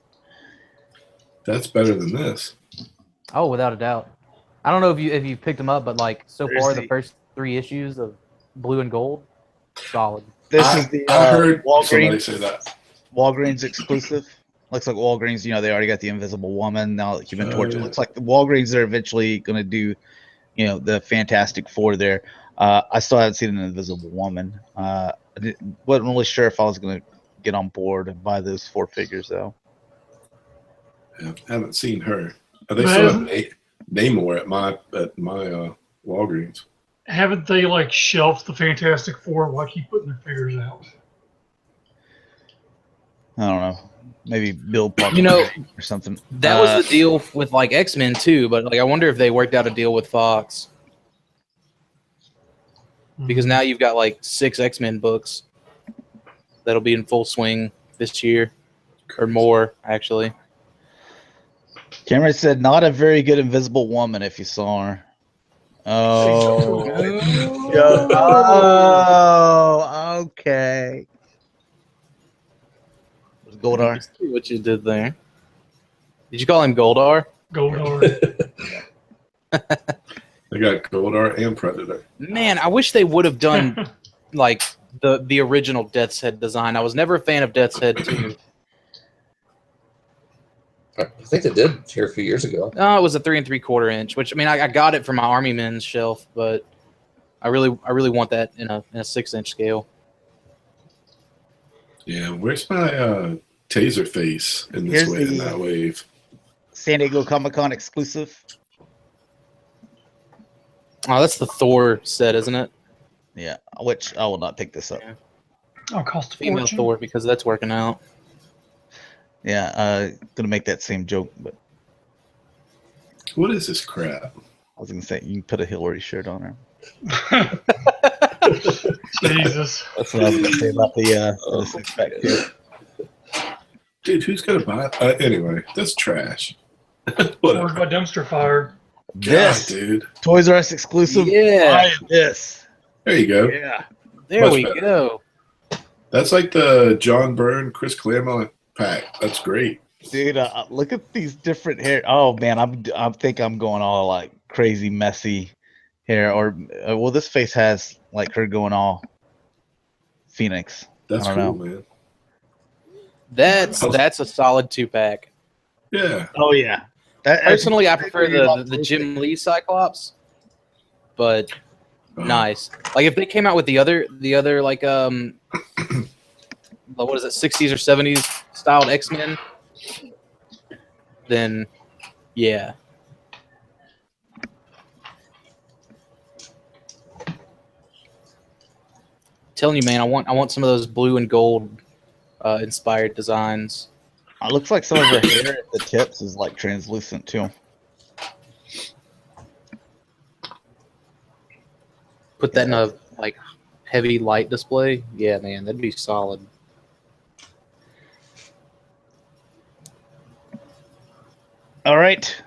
E: That's better than this.
C: Oh, without a doubt. I don't know if you picked them up, but like so far the 3 issues of blue and gold. Solid.
A: This is the
E: I heard somebody
A: Walgreens,
E: say that.
A: Walgreens exclusive. Looks like Walgreens, they already got the Invisible Woman. Now Human Torch. It
E: yeah.
A: looks like the Walgreens are eventually going to do, the Fantastic Four there. I still haven't seen an Invisible Woman. Wasn't really sure if I was going to get on board and buy those 4 figures, though.
E: I haven't seen her. They still have Namor at my Walgreens.
B: Haven't they like shelved the Fantastic Four? Why keep putting their figures out?
A: I don't know. Maybe build part or something.
F: That was the deal with like X-Men too, but like I wonder if they worked out a deal with Fox. Because now you've got like 6 X-Men books that'll be in full swing this year. Or more, actually.
A: Cameron said, not a very good Invisible Woman if you saw her. Oh. Oh, okay. Goldar.
F: See what you did there. Did you call him Goldar?
B: Goldar.
E: They got Goldar and Predator.
F: Man, I wish they would have done like the original Death's Head design. I was never a fan of Death's Head 2.
D: I think they did here a few years ago.
F: No, it was a 3 3/4 inch, which I mean I got it from my Army Men's shelf, but I really want that in a 6-inch scale.
E: Yeah, where's my taser face in this in that wave?
A: San Diego Comic-Con exclusive.
F: Oh, that's the Thor set, isn't it?
A: Yeah, which I will not pick this up.
F: Yeah.
B: Oh, cost a
F: Female
B: fortune.
F: Thor, because that's working out.
A: Yeah, gonna make that same joke, but
E: What is this crap?
A: I was gonna say you can put a Hillary shirt on her.
B: Jesus.
A: That's what I was gonna say about the 6-pack too.
E: Dude, who's gonna buy it? Anyway, that's trash.
B: Where's
E: Whatever.
B: my dumpster fire?
A: This
E: God, dude.
A: Toys R Us exclusive.
F: Yeah.
A: Buy this.
E: There you go.
A: Yeah.
F: There
E: Much
F: we
E: better.
F: go.
E: That's like the John Byrne, Chris Claremont pack. That's great.
A: Dude, look at these different hair. Oh man, I think I'm going all like crazy messy hair. Or well, this face has like her going all Phoenix.
E: That's
A: I
E: cool,
A: don't
E: man.
F: That's a solid 2-pack.
E: Yeah.
A: Oh yeah.
F: Personally, I prefer the Jim Lee Cyclops, but nice. Like if they came out with the other like what is it, 60s or 70s styled X-Men, then yeah. Telling you, man, I want some of those blue and gold inspired designs.
A: It looks like some of her hair at the tips is like translucent too.
F: Put that in a like heavy light display. Yeah, man, that'd be solid.
A: All right.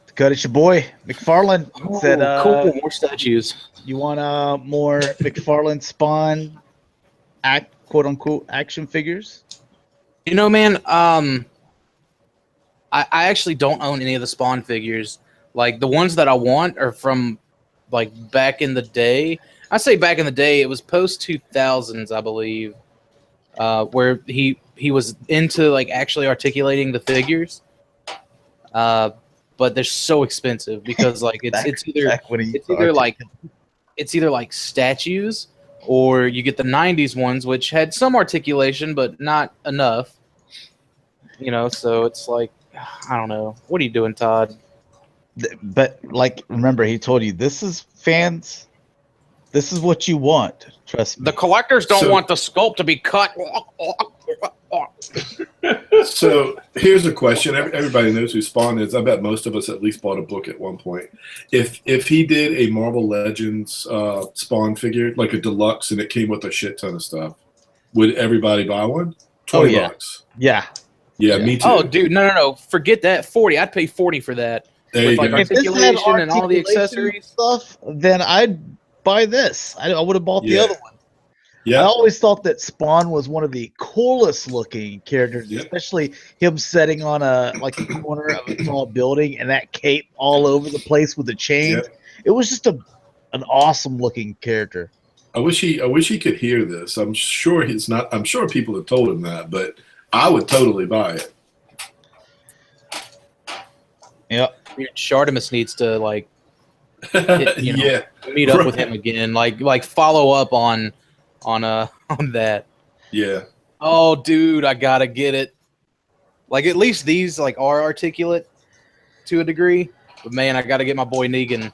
A: Dakota, it's your boy McFarlane said,
F: cool, more statues.
A: You want more McFarlane Spawn quote unquote action figures?
F: You know, man, I actually don't own any of the Spawn figures. Like the ones that I want are from like back in the day. I say back in the day, it was post 2000s, I believe, where he was into like actually articulating the figures. But they're so expensive because like it's either like statues, or you get the 90s ones, which had some articulation, but not enough. You know, so it's like, I don't know. What are you doing, Todd?
A: But like, remember, he told you this is fans. This is what you want. Trust me.
F: The collectors don't want the sculpt to be cut.
E: So here's a question. Everybody knows who Spawn is. I bet most of us at least bought a book at one point. If he did a Marvel Legends Spawn figure, like a deluxe, and it came with a shit ton of stuff, would everybody buy one? $20. Yeah, me too.
F: Oh, dude, no. Forget that. 40. I'd pay 40 for that.
E: There you
F: With, like,
E: go.
F: articulation and all the accessories
A: stuff, then I'd buy this. I would have bought the other one.
E: Yeah.
A: I always thought that Spawn was one of the coolest looking characters, especially him sitting on a corner of a tall building and that cape all over the place with the chains. It was just a an awesome looking character.
E: I wish he could hear this. I'm sure he's not. I'm sure people have told him that, but I would totally buy it.
A: Yep.
F: Shardimus needs to like,
E: Yeah,
F: meet up with him again. Like follow up on that.
E: yeah.
F: Oh, dude, I gotta get it. Like at least these like are articulate to a degree, but man, I gotta get my boy Negan.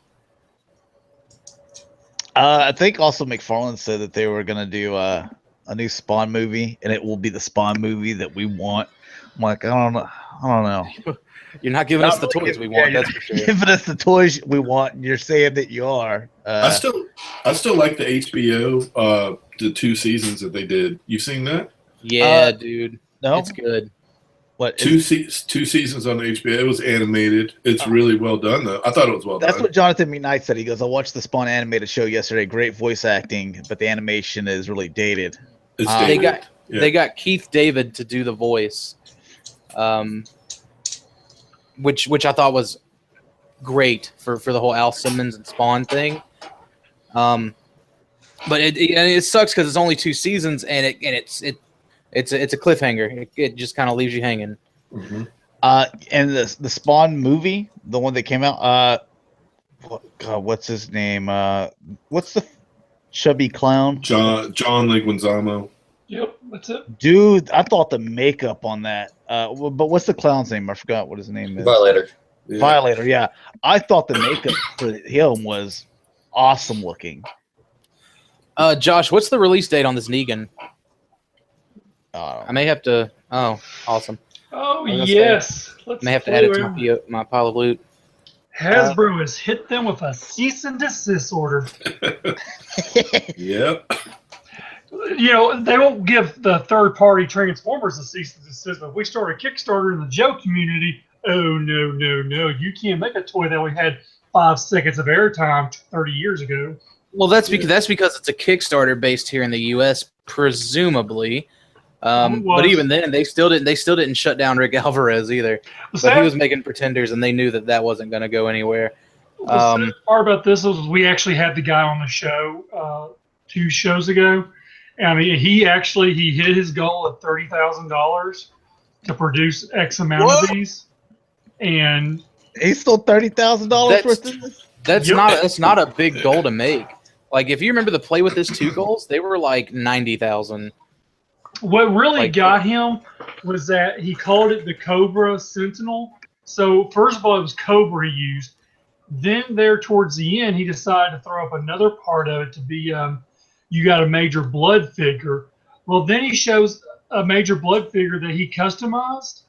A: I think also McFarlane said that they were gonna do a new Spawn movie, and it will be the Spawn movie that we want. I'm like, I don't know.
F: You're not giving us the toys we want. That's for sure.
A: Giving us the toys we want, and you're saying that you are.
E: I still like the HBO the 2 seasons that they did. You seen that?
F: Yeah, dude.
A: No,
F: it's good.
A: What
E: two seasons on HBO? It was animated. It's really well done, though. I thought it was well done.
A: That's what Jonathan McKnight said. He goes, "I watched the Spawn animated show yesterday. Great voice acting, but the animation is really dated."
E: It's dated.
F: They got Keith David to do the voice, which I thought was great for the whole Al Simmons and Spawn thing. But it sucks because it's only 2 seasons, and it's a cliffhanger. It just kind of leaves you hanging.
E: Mm-hmm.
A: And the Spawn movie, the one that came out, what's his name? What's the chubby clown?
E: John Leguizamo.
B: Yep, that's it.
A: Dude, I thought the makeup on that. But what's the clown's name? I forgot what his name is.
D: Violator.
E: Yeah.
A: Violator. Yeah, I thought the makeup for him was awesome looking.
F: Josh, what's the release date on this Negan?
A: I
F: I may have to. Oh, awesome.
B: Oh,
F: I was gonna
B: yes. Let's
F: May have to add it
B: play
F: to my pile of loot.
B: Hasbro has hit them with a cease and desist order.
E: Yep.
B: You know, they won't give the third-party Transformers a cease and desist, but if we start a Kickstarter in the Joe community, oh, no. You can't make a toy that we had 5 seconds of airtime 30 years ago.
F: Well, that's because it's a Kickstarter based here in the U.S. presumably. But even then, they still didn't shut down Rick Alvarez either. But he was making Pretenders, and they knew that wasn't going to go anywhere.
B: The sad part about this was we actually had the guy on the show 2 shows ago. I mean, he hit his goal of $30,000 to produce X amount of these, and
A: He's still $30,000 worth of this.
F: That's not a big goal to make. Like if you remember the Play With This 2 goals, they were like 90,000.
B: What really got him was that he called it the Cobra Sentinel. So first of all, it was Cobra he used. Then there towards the end, he decided to throw up another part of it to be you got a Major Blood figure. Well, then he shows a Major Blood figure that he customized,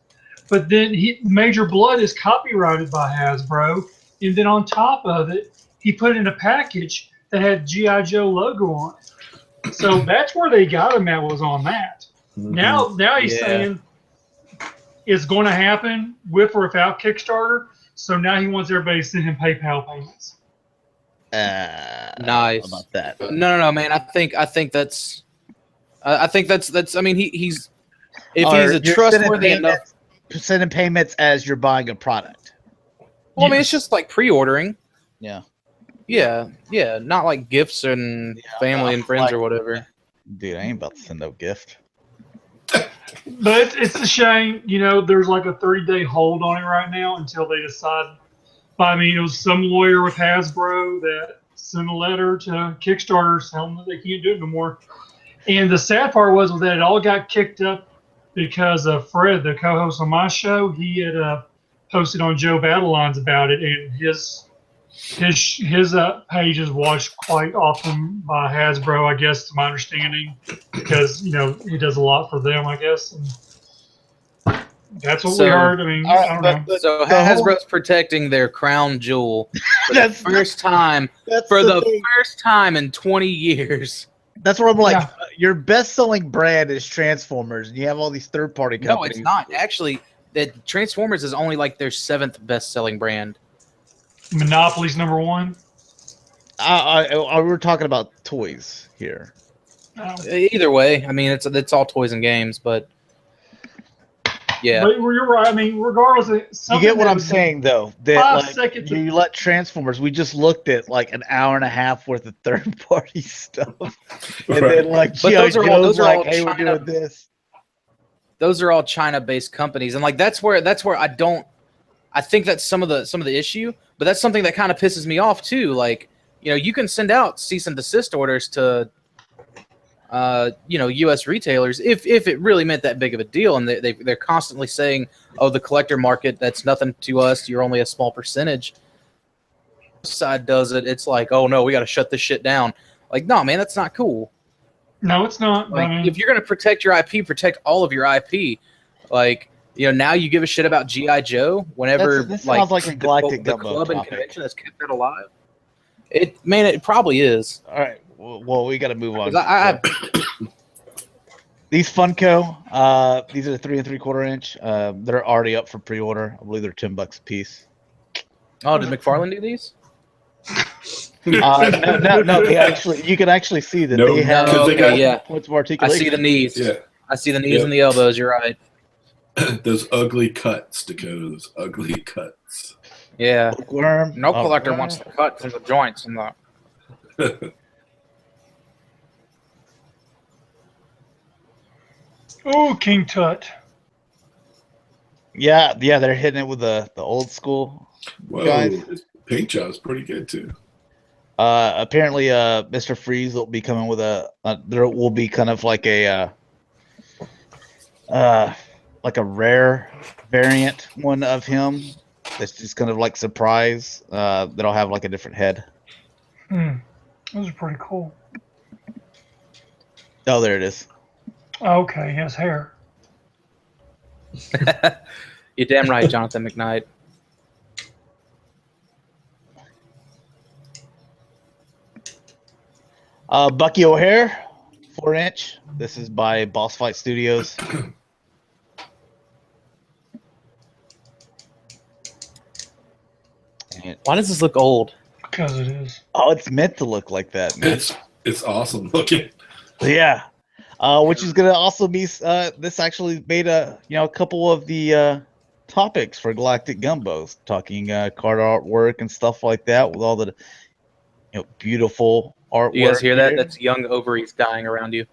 B: but then Major Blood is copyrighted by Hasbro, and then on top of it, he put in a package that had G.I. Joe logo on it. So that's where they got him at, was on that.
E: Mm-hmm.
B: Now he's saying it's going to happen with or without Kickstarter. So now he wants everybody to send him PayPal payments.
F: Nice.
A: About that.
F: No, man. I think that's. I mean, he's if he's a trustworthy enough.
A: Sending payments as you're buying a product.
F: Well, I mean, it's just like pre-ordering.
A: Yeah.
F: Yeah, not like gifts and family and friends or whatever.
A: Dude, I ain't about to send no gift.
B: But it's a shame, you know, there's like a 30-day hold on it right now until they decide. I mean, it was some lawyer with Hasbro that sent a letter to Kickstarter telling them that they can't do it no more. And the sad part was that it all got kicked up because Fred, the co-host on my show, he had posted on Joe Battlelines about it, and his page is watched quite often by Hasbro, I guess, to my understanding, because, you know, he does a lot for them, I guess. And that's what we heard. I mean, I don't know.
F: So Hasbro's protecting their crown jewel for the first time in 20 years.
A: That's where I'm like, your best-selling brand is Transformers, and you have all these third-party companies.
F: No, it's not. Actually, that Transformers is only like their 7th best-selling brand.
B: Monopoly's number 1.
A: We're talking about toys here.
F: Either way, I mean, it's all toys and games, but Yeah.
B: But you're right. I mean, regardless of
A: You get what I'm saying, though. That
B: 5
A: like
B: seconds of-
A: you let Transformers. We just looked at like an hour and a half worth of third-party stuff, and then like
F: But
A: G.I.
F: those are all-
A: Joe's
F: those are
A: like,
F: all
A: "Hey, we're
F: China-
A: doing this."
F: Those are all China-based companies, and like that's where I think that's some of the issue. But that's something that kind of pisses me off too. Like, you can send out cease and desist orders to U.S. retailers if it really meant that big of a deal, and they're constantly saying, "Oh, the collector market, that's nothing to us. You're only a small percentage." Side does it, it's like, "Oh no, we got to shut this shit down." Like, no, man, that's not cool.
B: No, it's not.
F: Like,
B: I mean,
F: if you're gonna protect your IP, protect all of your IP. Like, now you give a shit about G.I. Joe whenever
A: This sounds like a Galactic
F: the
A: Gumbo
F: club and
A: topic.
F: convention has kept that alive. It probably is.
A: All right. Well, we got to move on.
F: 'Cause I
A: These Funko, these are 3 3/4 inch. They're already up for pre-order. I believe they're $10 a piece.
F: Oh, did McFarlane do these?
A: No. You can actually see that
E: No,
A: they have
E: because they got-
F: yeah.
A: points of
F: I
A: articulation.
F: see the knees.
E: Yeah,
F: I see the knees
E: Yeah.
F: and the elbows. You're right.
E: those ugly cuts, Dakota. Those ugly cuts.
F: Yeah.
A: Bookworm.
F: No
A: All
F: collector
A: right.
F: wants the cuts and the joints and the.
B: oh, King Tut.
A: Yeah, they're hitting it with the old school
E: Whoa,
A: guys.
E: his paint job's pretty good too.
A: Apparently, Mr. Freeze will be coming with there will be kind of like a rare variant one of him that's just kind of like surprise. That'll have like a different head.
B: Those are pretty cool.
A: Oh, there it is.
B: Okay, he has hair.
F: You're damn right, Jonathan McKnight.
A: Bucky O'Hare, 4-inch. This is by Boss Fight Studios. And-
F: Why does this look old?
B: Because it is.
A: oh, it's meant to look like that, man.
E: It's awesome looking.
A: Yeah. Which is gonna also be this actually made a couple of the topics for Galactic Gumbos, talking card artwork and stuff like that with all the beautiful artwork.
F: You guys hear that?
A: here.
F: That's young ovaries dying around you.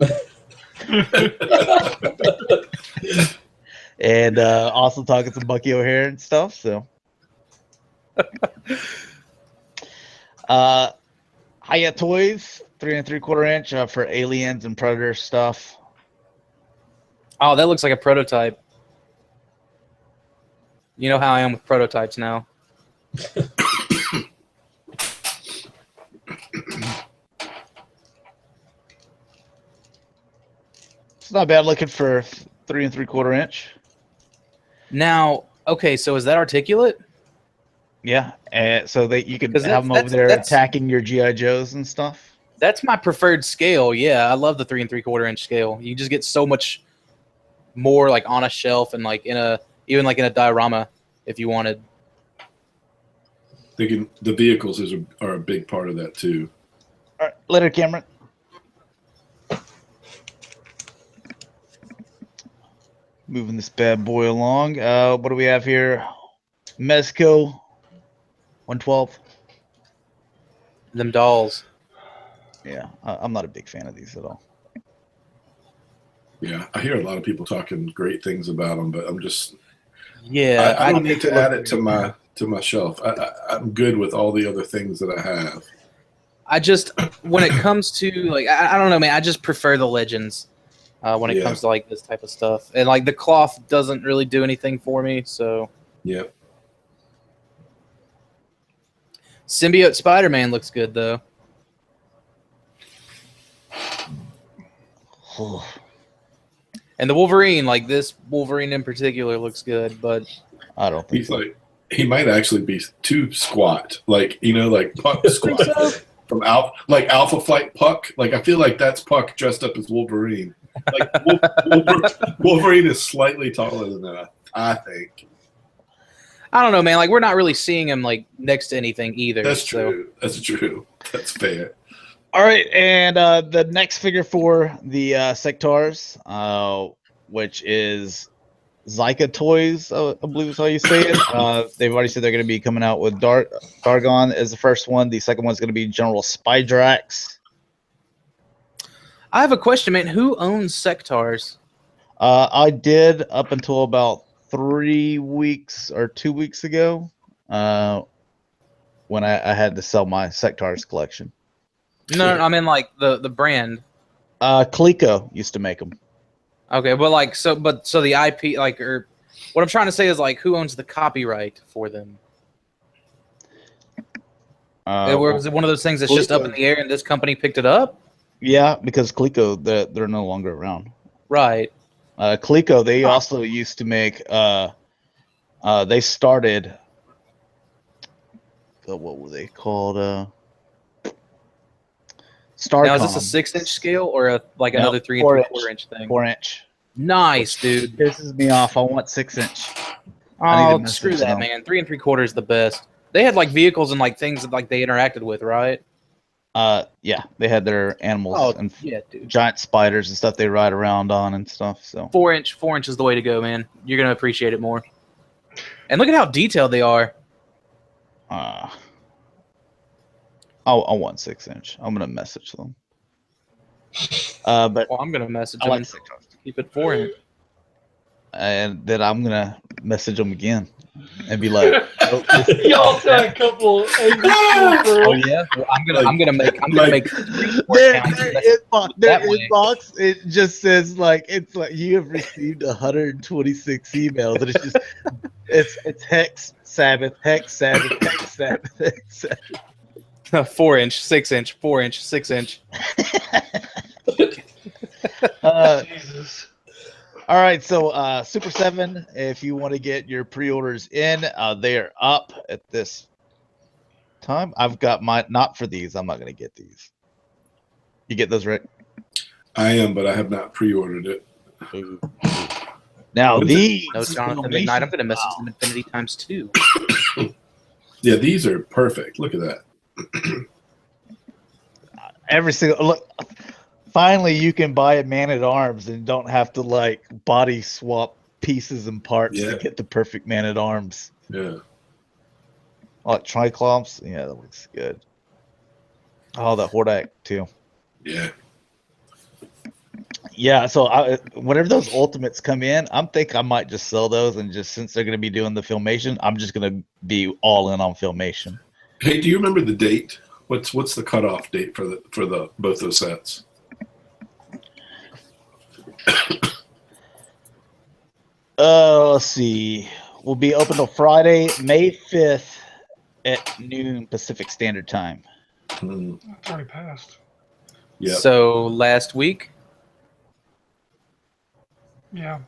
A: And also talking some Bucky O'Hare and stuff. So, I got Toyz 3 3/4 inch for Aliens and Predator stuff.
F: Oh, that looks like a prototype. You know how I am with prototypes now.
A: It's not bad looking for 3 3/4 inch.
F: Now, okay, so is that articulate?
A: Yeah, so that you can
F: 'Cause
A: have them over there attacking your GI Joes and stuff.
F: That's my preferred scale. Yeah, I love the 3 3/4 inch scale. You just get so much more like on a shelf and like even like in a diorama if you wanted.
E: Thinking the vehicles are a big part of that too.
A: All right, later, Cameron. Moving this bad boy along. What do we have here? Mezco 112.
F: Them dolls.
A: Yeah, I'm not a big fan of these at all.
E: Yeah, I hear a lot of people talking great things about them, but I'm just
F: Yeah,
E: I don't need to add it to my shelf. I'm good with all the other things that I have.
F: I just when it comes to like I don't know, man. I just prefer the legends when it comes to like this type of stuff, and like the cloth doesn't really do anything for me. So
E: Yep.
F: Symbiote Spider-Man looks good though. And the Wolverine, like this Wolverine in particular, looks good, but
A: I don't think
E: He's like he might actually be too squat, like like Puck squat from Alpha Flight Puck. Like I feel like that's Puck dressed up as Wolverine. Like Wolverine is slightly taller than that, I think.
F: I don't know, man. Like we're not really seeing him like next to anything either.
E: That's
F: so.
E: true. That's true. That's fair.
A: All right, and the next figure for the Sectars, which is Zyka Toyz, I believe is how you say it. They've already said they're going to be coming out with Dargon as the first one. The second one's going to be General Spydrax.
F: I have a question, man. Who owns Sectars?
A: I did up until about 3 weeks or 2 weeks ago, when I had to sell my Sectars collection.
F: No, I mean like the brand.
A: Coleco used to make them.
F: Okay, but so the IP or what I'm trying to say is like who owns the copyright for them? Was it one of those things that's just up in the air and this company picked it up?
A: Yeah, because Coleco they're no longer around.
F: Right.
A: Coleco, they also used to make. They started. What were they called? Starcom.
F: Now, is this a 6-inch scale or another 3 3/4 inch thing?
A: 4-inch.
F: Nice, dude.
A: Pisses me off. I want 6-inch.
F: Oh, screw that, man. 3 3/4 is the best. They had vehicles and things that they interacted with, right?
A: Yeah, they had their animals and
F: dude.
A: giant spiders and stuff they ride around on and stuff. So
F: 4-inch is the way to go, man. You're gonna appreciate it more. And look at how detailed they are.
A: I want 6-inch. I'm gonna message them. But
F: I'm gonna message
A: them.
F: Like keep it 4-inch.
A: And then I'm gonna message them again and be like,
B: y'all saw a couple.
F: Oh yeah, well, I'm gonna make
A: their inbox. It just says it's like you have received 126 emails, and it's just it's Hex Sabbath, Hex Sabbath, Hex Sabbath, Hex Sabbath.
F: 4-inch, 6-inch, 4-inch, 6-inch.
B: Jesus.
A: All right, so Super 7, if you want to get your pre-orders in, they are up at this time. I've got not for these. I'm not going to get these. You get those, Rick?
E: I am, but I have not pre-ordered it.
A: Now these.
F: No, Jonathan Midnight. I'm going to message them Infinity times 2.
E: Yeah, these are perfect. Look at that.
A: Every single look. Finally, you can buy a Man-at-Arms and don't have to body swap pieces and parts to get the perfect Man-at-Arms.
E: Yeah.
A: Oh, Triclops. Yeah, that looks good. Oh, the Hordak too.
E: Yeah.
A: Yeah. So whenever those Ultimates come in, I'm thinking I might just sell those, and just since they're going to be doing the Filmation, I'm just going to be all in on Filmation.
E: Hey, do you remember the date? What's the cutoff date for the both those sets?
A: Let's see. We'll be open till Friday, May 5th at noon Pacific Standard Time.
B: It's already passed.
E: Yeah.
F: So last week.
B: Yeah.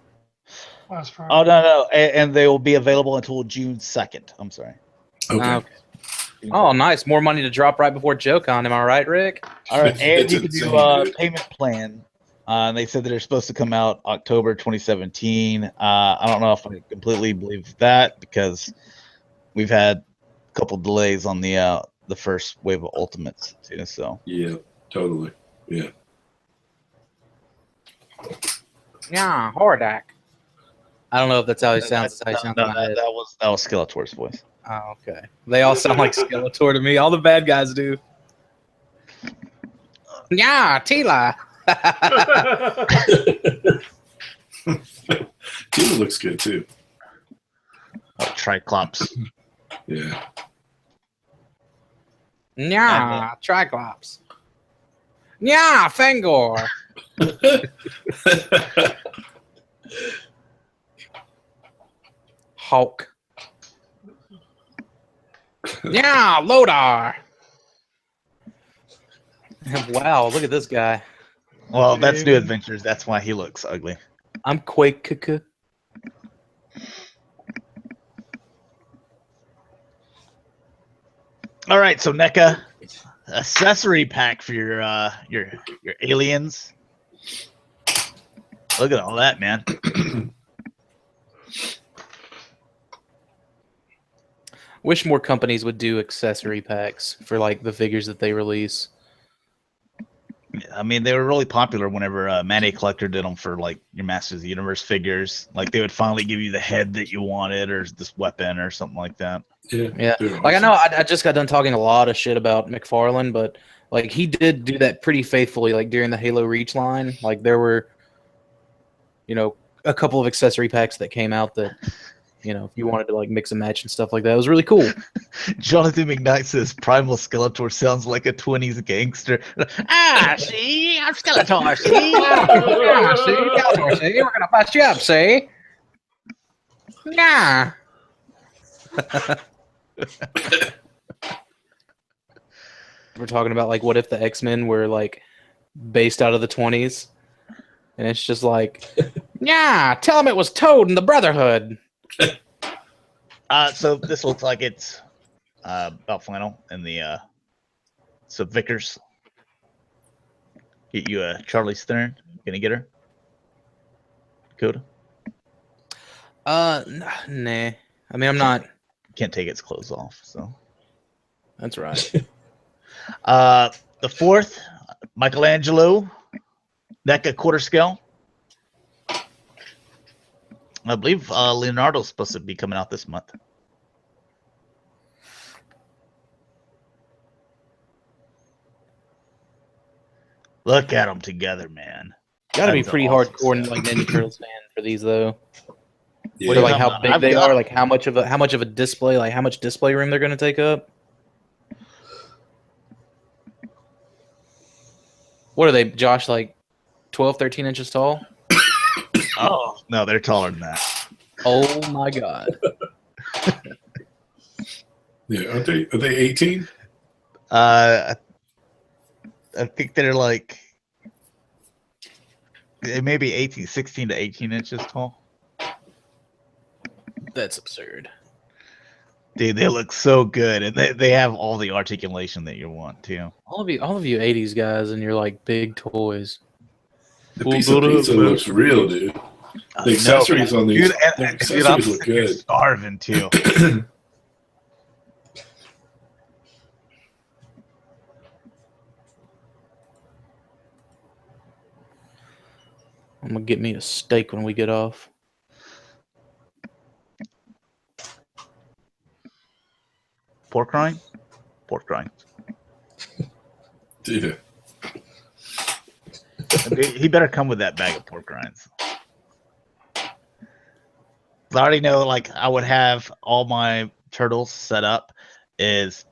B: Last Friday.
A: Oh no, and they will be available until June 2nd. I'm sorry.
E: Okay.
F: Oh, nice. More money to drop right before JoeCon. Am I right, Rick?
A: All right, and
E: It's
A: you can do
E: insane, dude.
A: payment plan. They said that they're supposed to come out October 2017. I don't know if I completely believe that because we've had a couple delays on the first wave of Ultimates too. So
E: Yeah, totally. Yeah.
F: Yeah, Hordak. I don't know if that's how he sounds. That's how he sounds in my head.
A: that was Skeletor's voice.
F: Oh, okay. They all sound like Skeletor to me. All the bad guys do. Yeah, Tila.
E: Tila looks good too.
A: Oh, Triclops.
E: Yeah.
F: Yeah, Triclops. Yeah, Fangor. Hulk. Yeah, Lodar. Wow, look at this guy.
A: Well, that's New Adventures. That's why he looks ugly.
F: I'm Quake.
A: All right, so NECA accessory pack for your aliens. Look at all that, man.
F: Wish more companies would do accessory packs for the figures that they release.
A: I mean, they were really popular whenever Manny Collector did them for like your Masters of the Universe figures. Like they would finally give you the head that you wanted, or this weapon, or something like that.
F: Yeah. Like I know I just got done talking a lot of shit about McFarlane, but like he did do that pretty faithfully. Like during the Halo Reach line, like there were, a couple of accessory packs that came out that, if you wanted to like mix and match and stuff like that, it was really cool.
A: Jonathan McKnight says Primal Skeletor sounds like a 20s gangster. See, I'm Skeletor. See,
F: Skeletor, see, we're gonna bust you up, see? Yeah. We're talking about like what if the X-Men were like based out of the 20s, and it's just like, yeah, tell him it was Toad and the Brotherhood.
A: So this looks like it's about flannel and the so Vickers. Get you a Charlie Stern. Gonna get her? Dakota?
F: Nah. I mean, I'm not.
A: Can't take its clothes off, so.
F: That's right.
A: The fourth, Michelangelo, NECA quarter scale. I believe Leonardo's supposed to be coming out this month. Look at them together, man.
F: Gotta be pretty hardcore and like Ninja Turtles fan for these though. Yeah. Like how big they are, like how much of a display, like how much display room they're gonna take up. What are they, Josh, like 12, 13 inches tall?
A: Oh, no, they're taller than that.
F: Oh my god.
E: Yeah, are they 18?
A: I think they're like maybe 16 to 18 inches tall.
F: That's absurd.
A: Dude, they look so good, and they have all the articulation that you want too.
F: All of you 80s guys and your like big toys.
E: The piece of pizza looks real, dude. The accessories on these accessories look good.
A: Starving too.
F: I'm gonna get me a steak when we get off.
A: Pork rind? Pork rind.
E: Dude.
A: He better come with that bag of pork rinds. I already know, like, I would have all my turtles set up is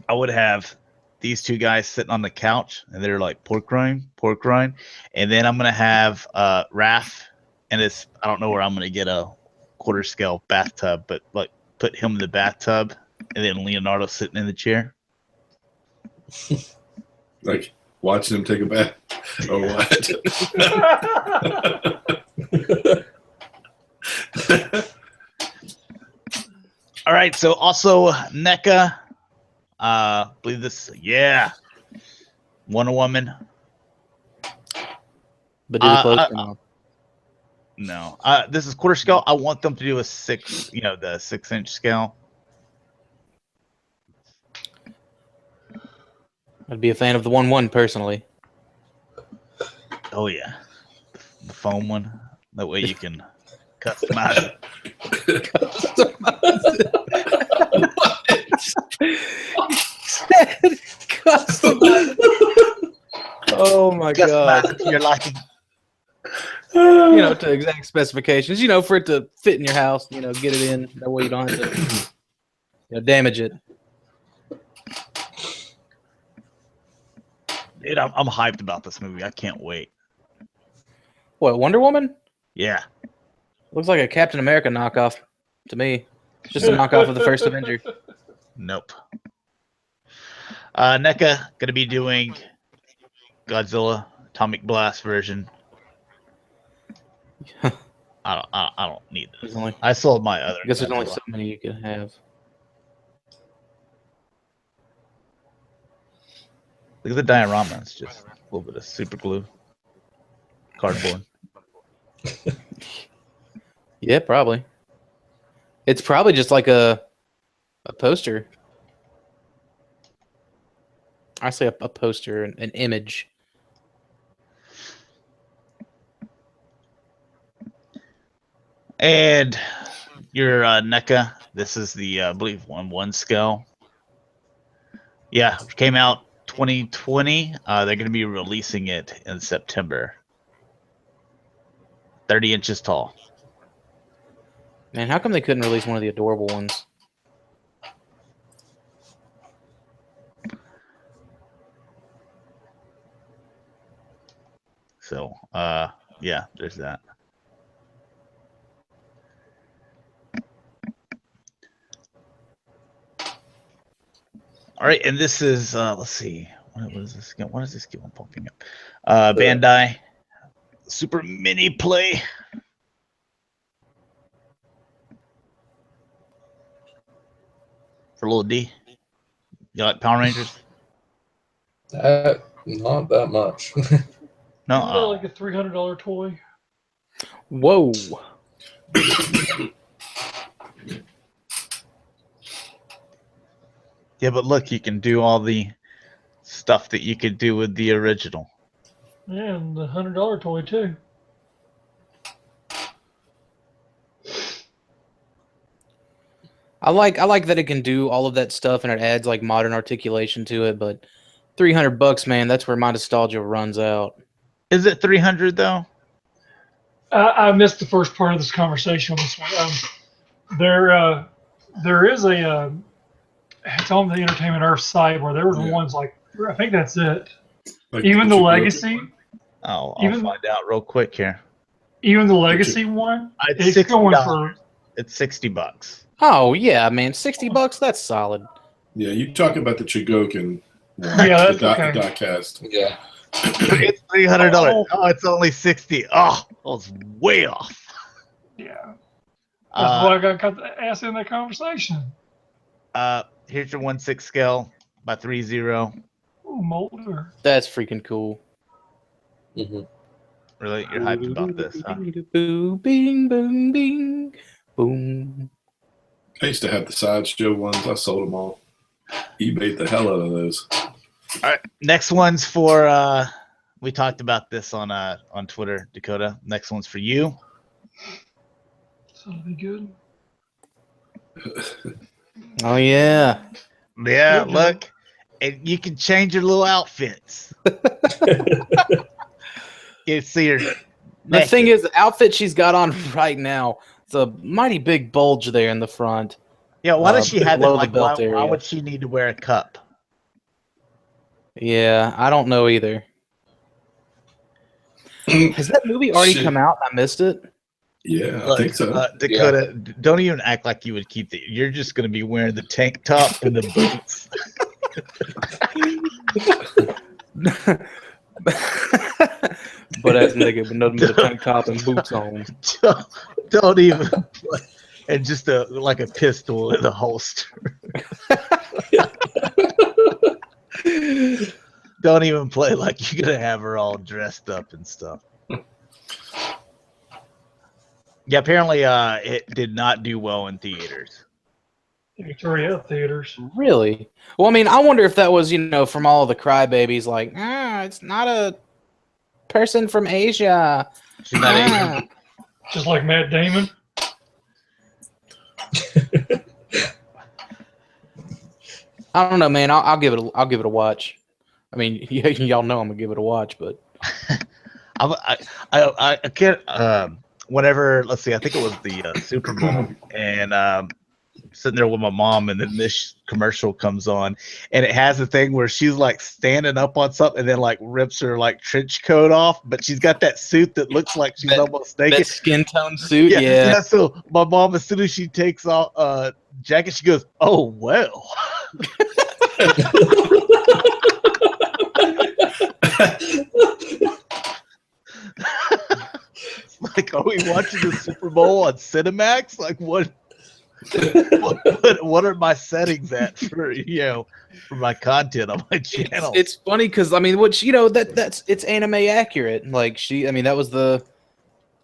A: I would have these two guys sitting on the couch, and they're like, pork rind. And then I'm going to have Raph, and I don't know where I'm going to get a quarter scale bathtub, but like put him in the bathtub, and then Leonardo sitting in the chair.
E: Like watching him take a bath or what?
A: All right, so also NECA, believe this, Wonder Woman.
F: But do the clothes
A: no, this is quarter scale. I want them to do a 6, the 6-inch scale.
F: I'd be a fan of the 1/1 personally.
A: Oh yeah, the foam one. That way you can customize it.
F: Customize. Oh my god!
A: You're liking.
F: To exact specifications. For it to fit in your house. Get it in. That way you don't have to damage it.
A: Dude, I'm hyped about this movie. I can't wait.
F: What, Wonder Woman?
A: Yeah.
F: Looks like a Captain America knockoff to me. Just a knockoff of the first Avenger.
A: Nope. NECA gonna be doing Godzilla Atomic Blast version. I don't need this. I sold my other.
F: I guess there's only so many you can have.
A: Look at the diorama. It's just a little bit of super glue. Cardboard.
F: Yeah, probably. It's probably just like a poster. I say a poster, an image
A: And your NECA, this is the I believe 1/1 scale. Yeah, came out 2020. They're going to be releasing it in September. 30 inches tall.
F: Man, how come they couldn't release one of the adorable ones?
A: So, yeah, there's that. All right, and this is let's see, what is this again? What is this game popping up? Bandai Super Mini Play. For little D. You like Power Rangers?
D: Not that much.
A: No.
B: Isn't that like a $300 toy?
F: Whoa.
A: Yeah, but look, you can do all the stuff that you could do with the original.
B: Yeah, and the $100 toy too.
F: I like that it can do all of that stuff and it adds like modern articulation to it, but $300, man, that's where my nostalgia runs out.
A: Is it 300 though?
B: I missed the first part of this conversation on this one. There is a it's on the Entertainment Earth site where there was ones like, I think that's it.
E: Like
B: Even the
E: Chigoku.
B: Legacy.
A: I'll
B: Even-
A: find out real quick here.
B: Even the Legacy one,
A: It's
B: it's going
A: $60.
B: for.
A: It's $60.
F: Oh yeah, man, $60, that's solid.
E: Yeah, you talk about the Chigokin.
B: Yeah, that's
E: the
B: okay.
E: diecast.
D: Yeah.
A: It's $300. Oh, it's only 60. Oh, I was way off.
B: Yeah. That's why I got asked in that conversation.
A: Here's your 1/6 scale by 3/0.
B: Ooh, Molder.
F: That's freaking cool.
D: hmm
A: Really, you're hyped about this, huh?
F: Boo, bing, boom, bing, boom.
E: I used to have the sideshow ones. I sold them all. eBayed the hell out of those.
A: All right, next one's for we talked about this on Twitter, Dakota. Next one's for you.
B: So that'll be good.
F: Oh yeah.
A: Yeah,
B: Good,
A: look, and you can change your little outfits. You see her.
F: The thing is, the outfit she's got on right now, it's a mighty big bulge there in the front.
A: Yeah, why does she have that?
F: below the
A: Like,
F: belt
A: why
F: area.
A: would she need to wear a cup?
F: Yeah, I don't know either. Has that movie already
E: Shit.
F: come out? I missed it.
E: Yeah, I
A: Look,
E: think so.
A: Dakota, don't even act like you would keep the. You're just going to be wearing the tank top and the boots.
F: But as nigga, but nothing but a tank top and boots on.
A: Don't even. Play. And just like a pistol in a holster. Don't even play like you're gonna have her all dressed up and stuff. Yeah, apparently it did not do well in theaters.
B: Victoria theaters.
F: Really? Well, I mean, I wonder if that was, from all the crybabies, like, it's not a person from Asia.
A: She's not Asian.
B: Just like Matt Damon.
F: I don't know, man. I'll give it a watch. I mean, y'all know I'm gonna give it a watch, but
A: I can't. Whenever, let's see, I think it was the Super Bowl, and sitting there with my mom, and then this commercial comes on, and it has a thing where she's like standing up on something, and then like rips her like trench coat off, but she's got that suit that looks like she's almost naked.
F: that skin tone suit, yeah.
A: So my mom, as soon as she takes off jacket, she goes, "Oh well." Like, are we watching the Super Bowl on Cinemax? Like, what are my settings at for for my content on my channel?
F: It's funny because I mean, which that's it's anime accurate. Like that was the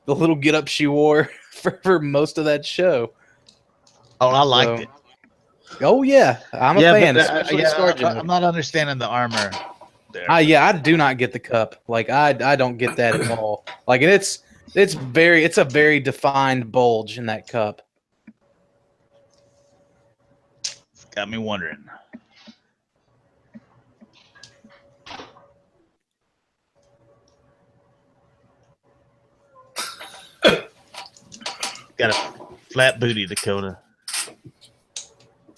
F: little get up she wore for most of that show.
A: Oh, I liked it.
F: Oh yeah, I'm a fan. Especially Scarjo.
A: I'm not understanding the armor there.
F: I do not get the cup. Like I don't get that at all. Like, and It's a very defined bulge in that cup.
A: It's got me wondering. Got a flat booty, Dakota.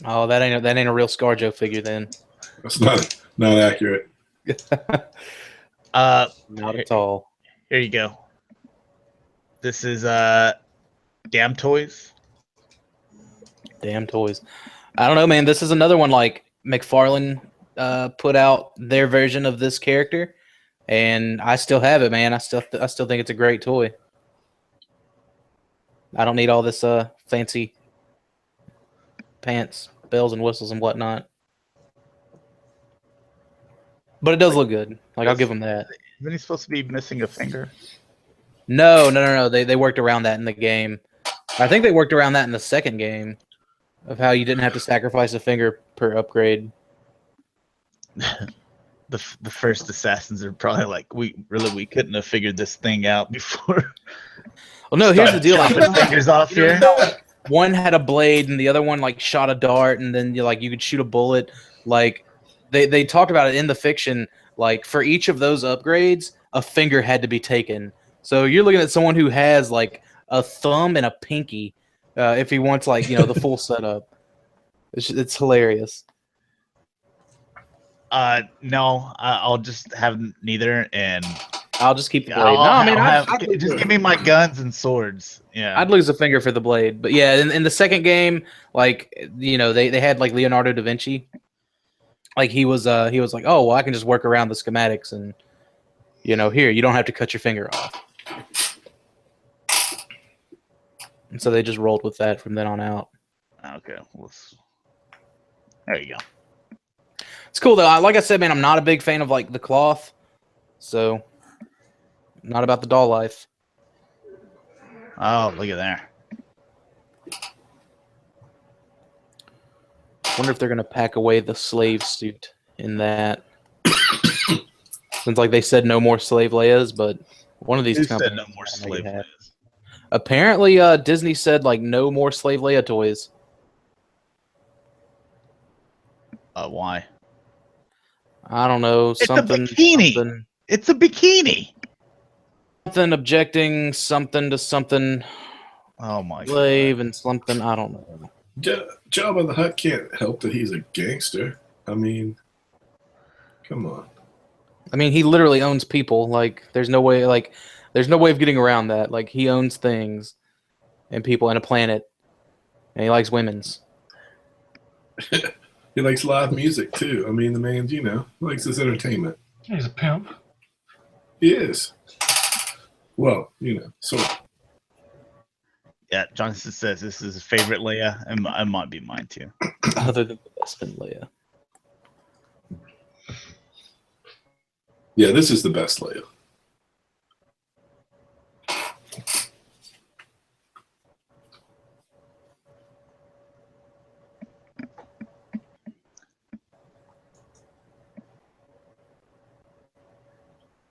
F: Oh, that ain't a real ScarJo figure then.
E: That's not accurate.
F: Not at all.
A: Here you go. This is Damn Toyz.
F: Damn Toyz. I don't know, man. This is another one like McFarlane put out their version of this character, and I still have it, man. I still think it's a great toy. I don't need all this fancy pants, bells and whistles and whatnot. But it does look good. Like, I'll give them that.
A: Isn't he supposed to be missing a finger?
F: No. They worked around that in the game. I think they worked around that in the second game of how you didn't have to sacrifice a finger per upgrade.
A: The first assassins are probably like, we couldn't have figured this thing out before.
F: Well, no, here's the deal. Like,
A: Fingers off here.
F: one had a blade and the other one like shot a dart, and then you could shoot a bullet. Like they talked about it in the fiction. Like for each of those upgrades, a finger had to be taken. So you're looking at someone who has like a thumb and a pinky, if he wants the full setup. It's hilarious.
A: No, I'll just have neither, and
F: I'll just keep the blade.
A: Just give me my guns and swords. Yeah,
F: I'd lose a finger for the blade, but yeah, in the second game, they had like Leonardo da Vinci. Like he was like, oh well, I can just work around the schematics, and here you don't have to cut your finger off. And so they just rolled with that from then on out.
A: Okay, there you go.
F: It's cool though. Like I said, man, I'm not a big fan of like the cloth, so not about the doll life.
A: Oh, look at there.
F: Wonder if they're gonna pack away the slave suit in that. Since they said no more slave Leias, but one of these companies
A: said no more slave Leias.
F: Apparently, Disney said no more slave Leia toys.
A: Why?
F: I don't know.
A: It's a bikini. It's a bikini.
F: Something objecting something to something.
A: Oh my
F: slave God. And something. I don't know.
E: Jabba the Hutt can't help that he's a gangster. I mean, come on.
F: I mean, he literally owns people. There's no way. There's no way of getting around that. He owns things, and people, and a planet, and he likes women's.
E: He likes live music too. I mean, the man, likes his entertainment.
B: He's a pimp.
E: He is. Well, sort of.
A: Yeah, Johnson says this is his favorite Leia, and it might be mine too.
F: Other than the Bespin Leia.
E: Yeah, this is the best Leia.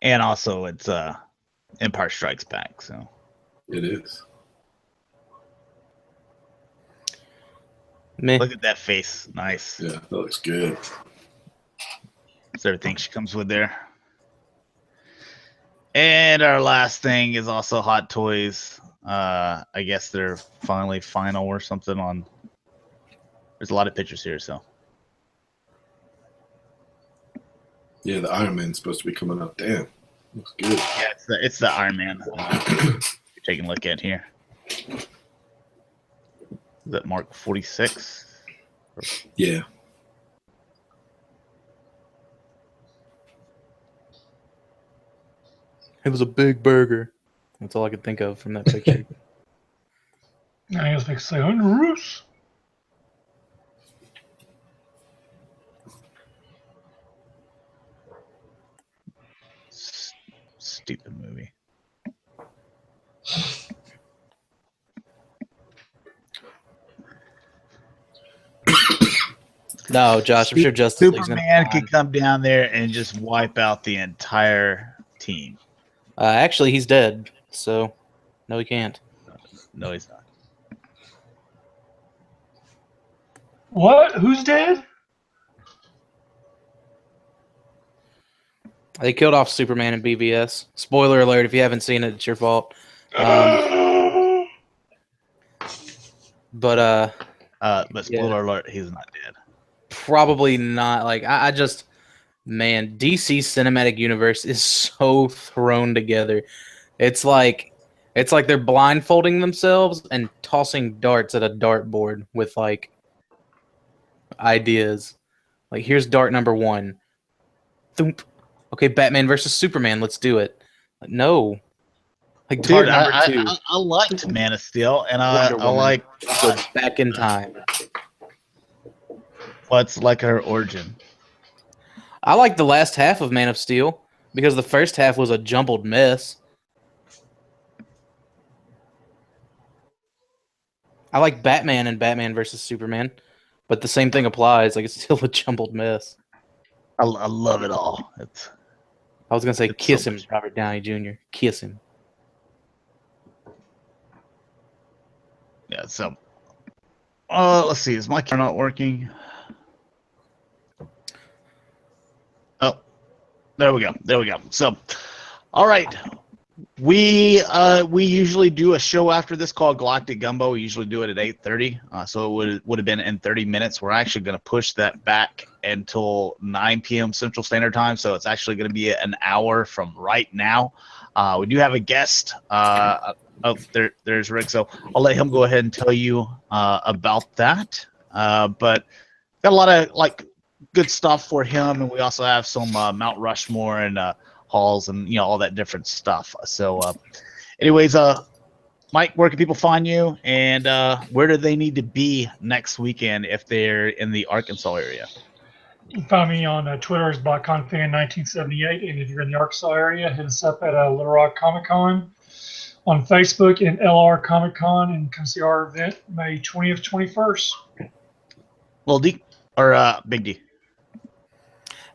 A: And also, it's Empire Strikes Back, so
E: it is.
F: Meh.
A: Look at that face, nice.
E: Yeah, that looks good.
A: That's everything she comes with there. And our last thing is also Hot Toys. I guess they're finally final or something on. There's a lot of pictures here, so.
E: Yeah, the Iron Man's supposed to be coming up. Damn, looks good.
A: Yeah, it's the Iron Man. You're taking a look at here. Is that Mark 46?
E: Yeah.
F: It was a big burger. That's all I could think of from that picture.
B: I guess they say Roos.
A: Stupid movie.
F: No, Josh, I'm sure Justice League's
A: Superman could come down there and just wipe out the entire team.
F: Actually, he's dead. So No, he can't.
A: No, he's not.
B: What? Who's dead?
F: They killed off Superman in BVS. Spoiler alert, if you haven't seen it, it's your fault. But
A: spoiler alert, he's not dead.
F: Probably not. Like I just, man, DC Cinematic Universe is so thrown together. It's like they're blindfolding themselves and tossing darts at a dartboard with like ideas. Like here's dart number 1. Thump. Okay, Batman versus Superman. Let's do it. Like, no. Like dart number 2.
A: I liked Man of Steel, and I like
F: Go back in time.
A: what's like her origin.
F: I like the last half of Man of Steel because the first half was a jumbled mess. I like Batman and Batman versus Superman, but the same thing applies. Like it's still a jumbled mess.
A: I love it all.
F: I was gonna say kiss
A: so
F: him, Robert Downey Jr. Kiss him.
A: Yeah. So, let's see. Is my camera not working? Oh, there we go. There we go. So, all right. We usually do a show after this called Galactic Gumbo. We usually do it at 8:30. So it would have been in 30 minutes. We're actually going to push that back until 9 p.m. Central Standard Time. So it's actually going to be an hour from right now. We do have a guest. There's Rick. So I'll let him go ahead and tell you about that. But got a lot of like good stuff for him, and we also have some Mount Rushmore and halls and all that different stuff. So anyways, Mike, where can people find you, and where do they need to be next weekend if they're in the Arkansas area?
B: You can find me on Twitter as BotConFan1978, and if you're in the Arkansas area, hit us up at Little Rock Comic Con. On Facebook and LR Comic Con, and come see our event May 20th, 21st.
A: Little D or Big D?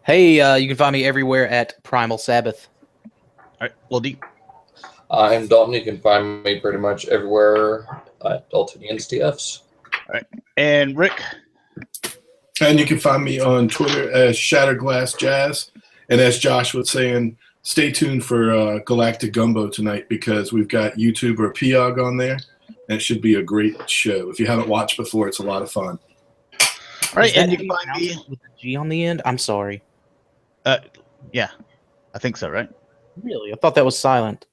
F: Hey, you can find me everywhere at PrimalSabbath.
A: All right, Little D.
D: I'm Dalton. You can find me pretty much everywhere at Dalton TFs.
A: All right, and Rick.
E: And you can find me on Twitter as Shatrdglassjazz. And as Josh was saying, stay tuned for Galactic Gumbo tonight because we've got YouTuber Piog on there, and it should be a great show. If you haven't watched before, it's a lot of fun.
A: All right, and you can find me
F: with a G on the end. I'm sorry.
A: Yeah, I think so, right?
F: Really? I thought that was silent.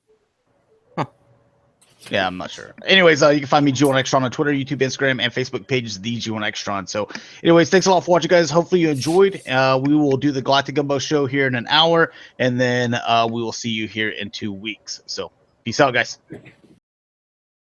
A: Yeah, I'm not sure. Anyways, you can find me, G1Xtron, on Twitter, YouTube, Instagram, and Facebook pages, the G1Xtron. So, anyways, thanks a lot for watching, guys. Hopefully you enjoyed. We will do the Galactic Gumbo show here in an hour, and then we will see you here in 2 weeks. So, peace out, guys.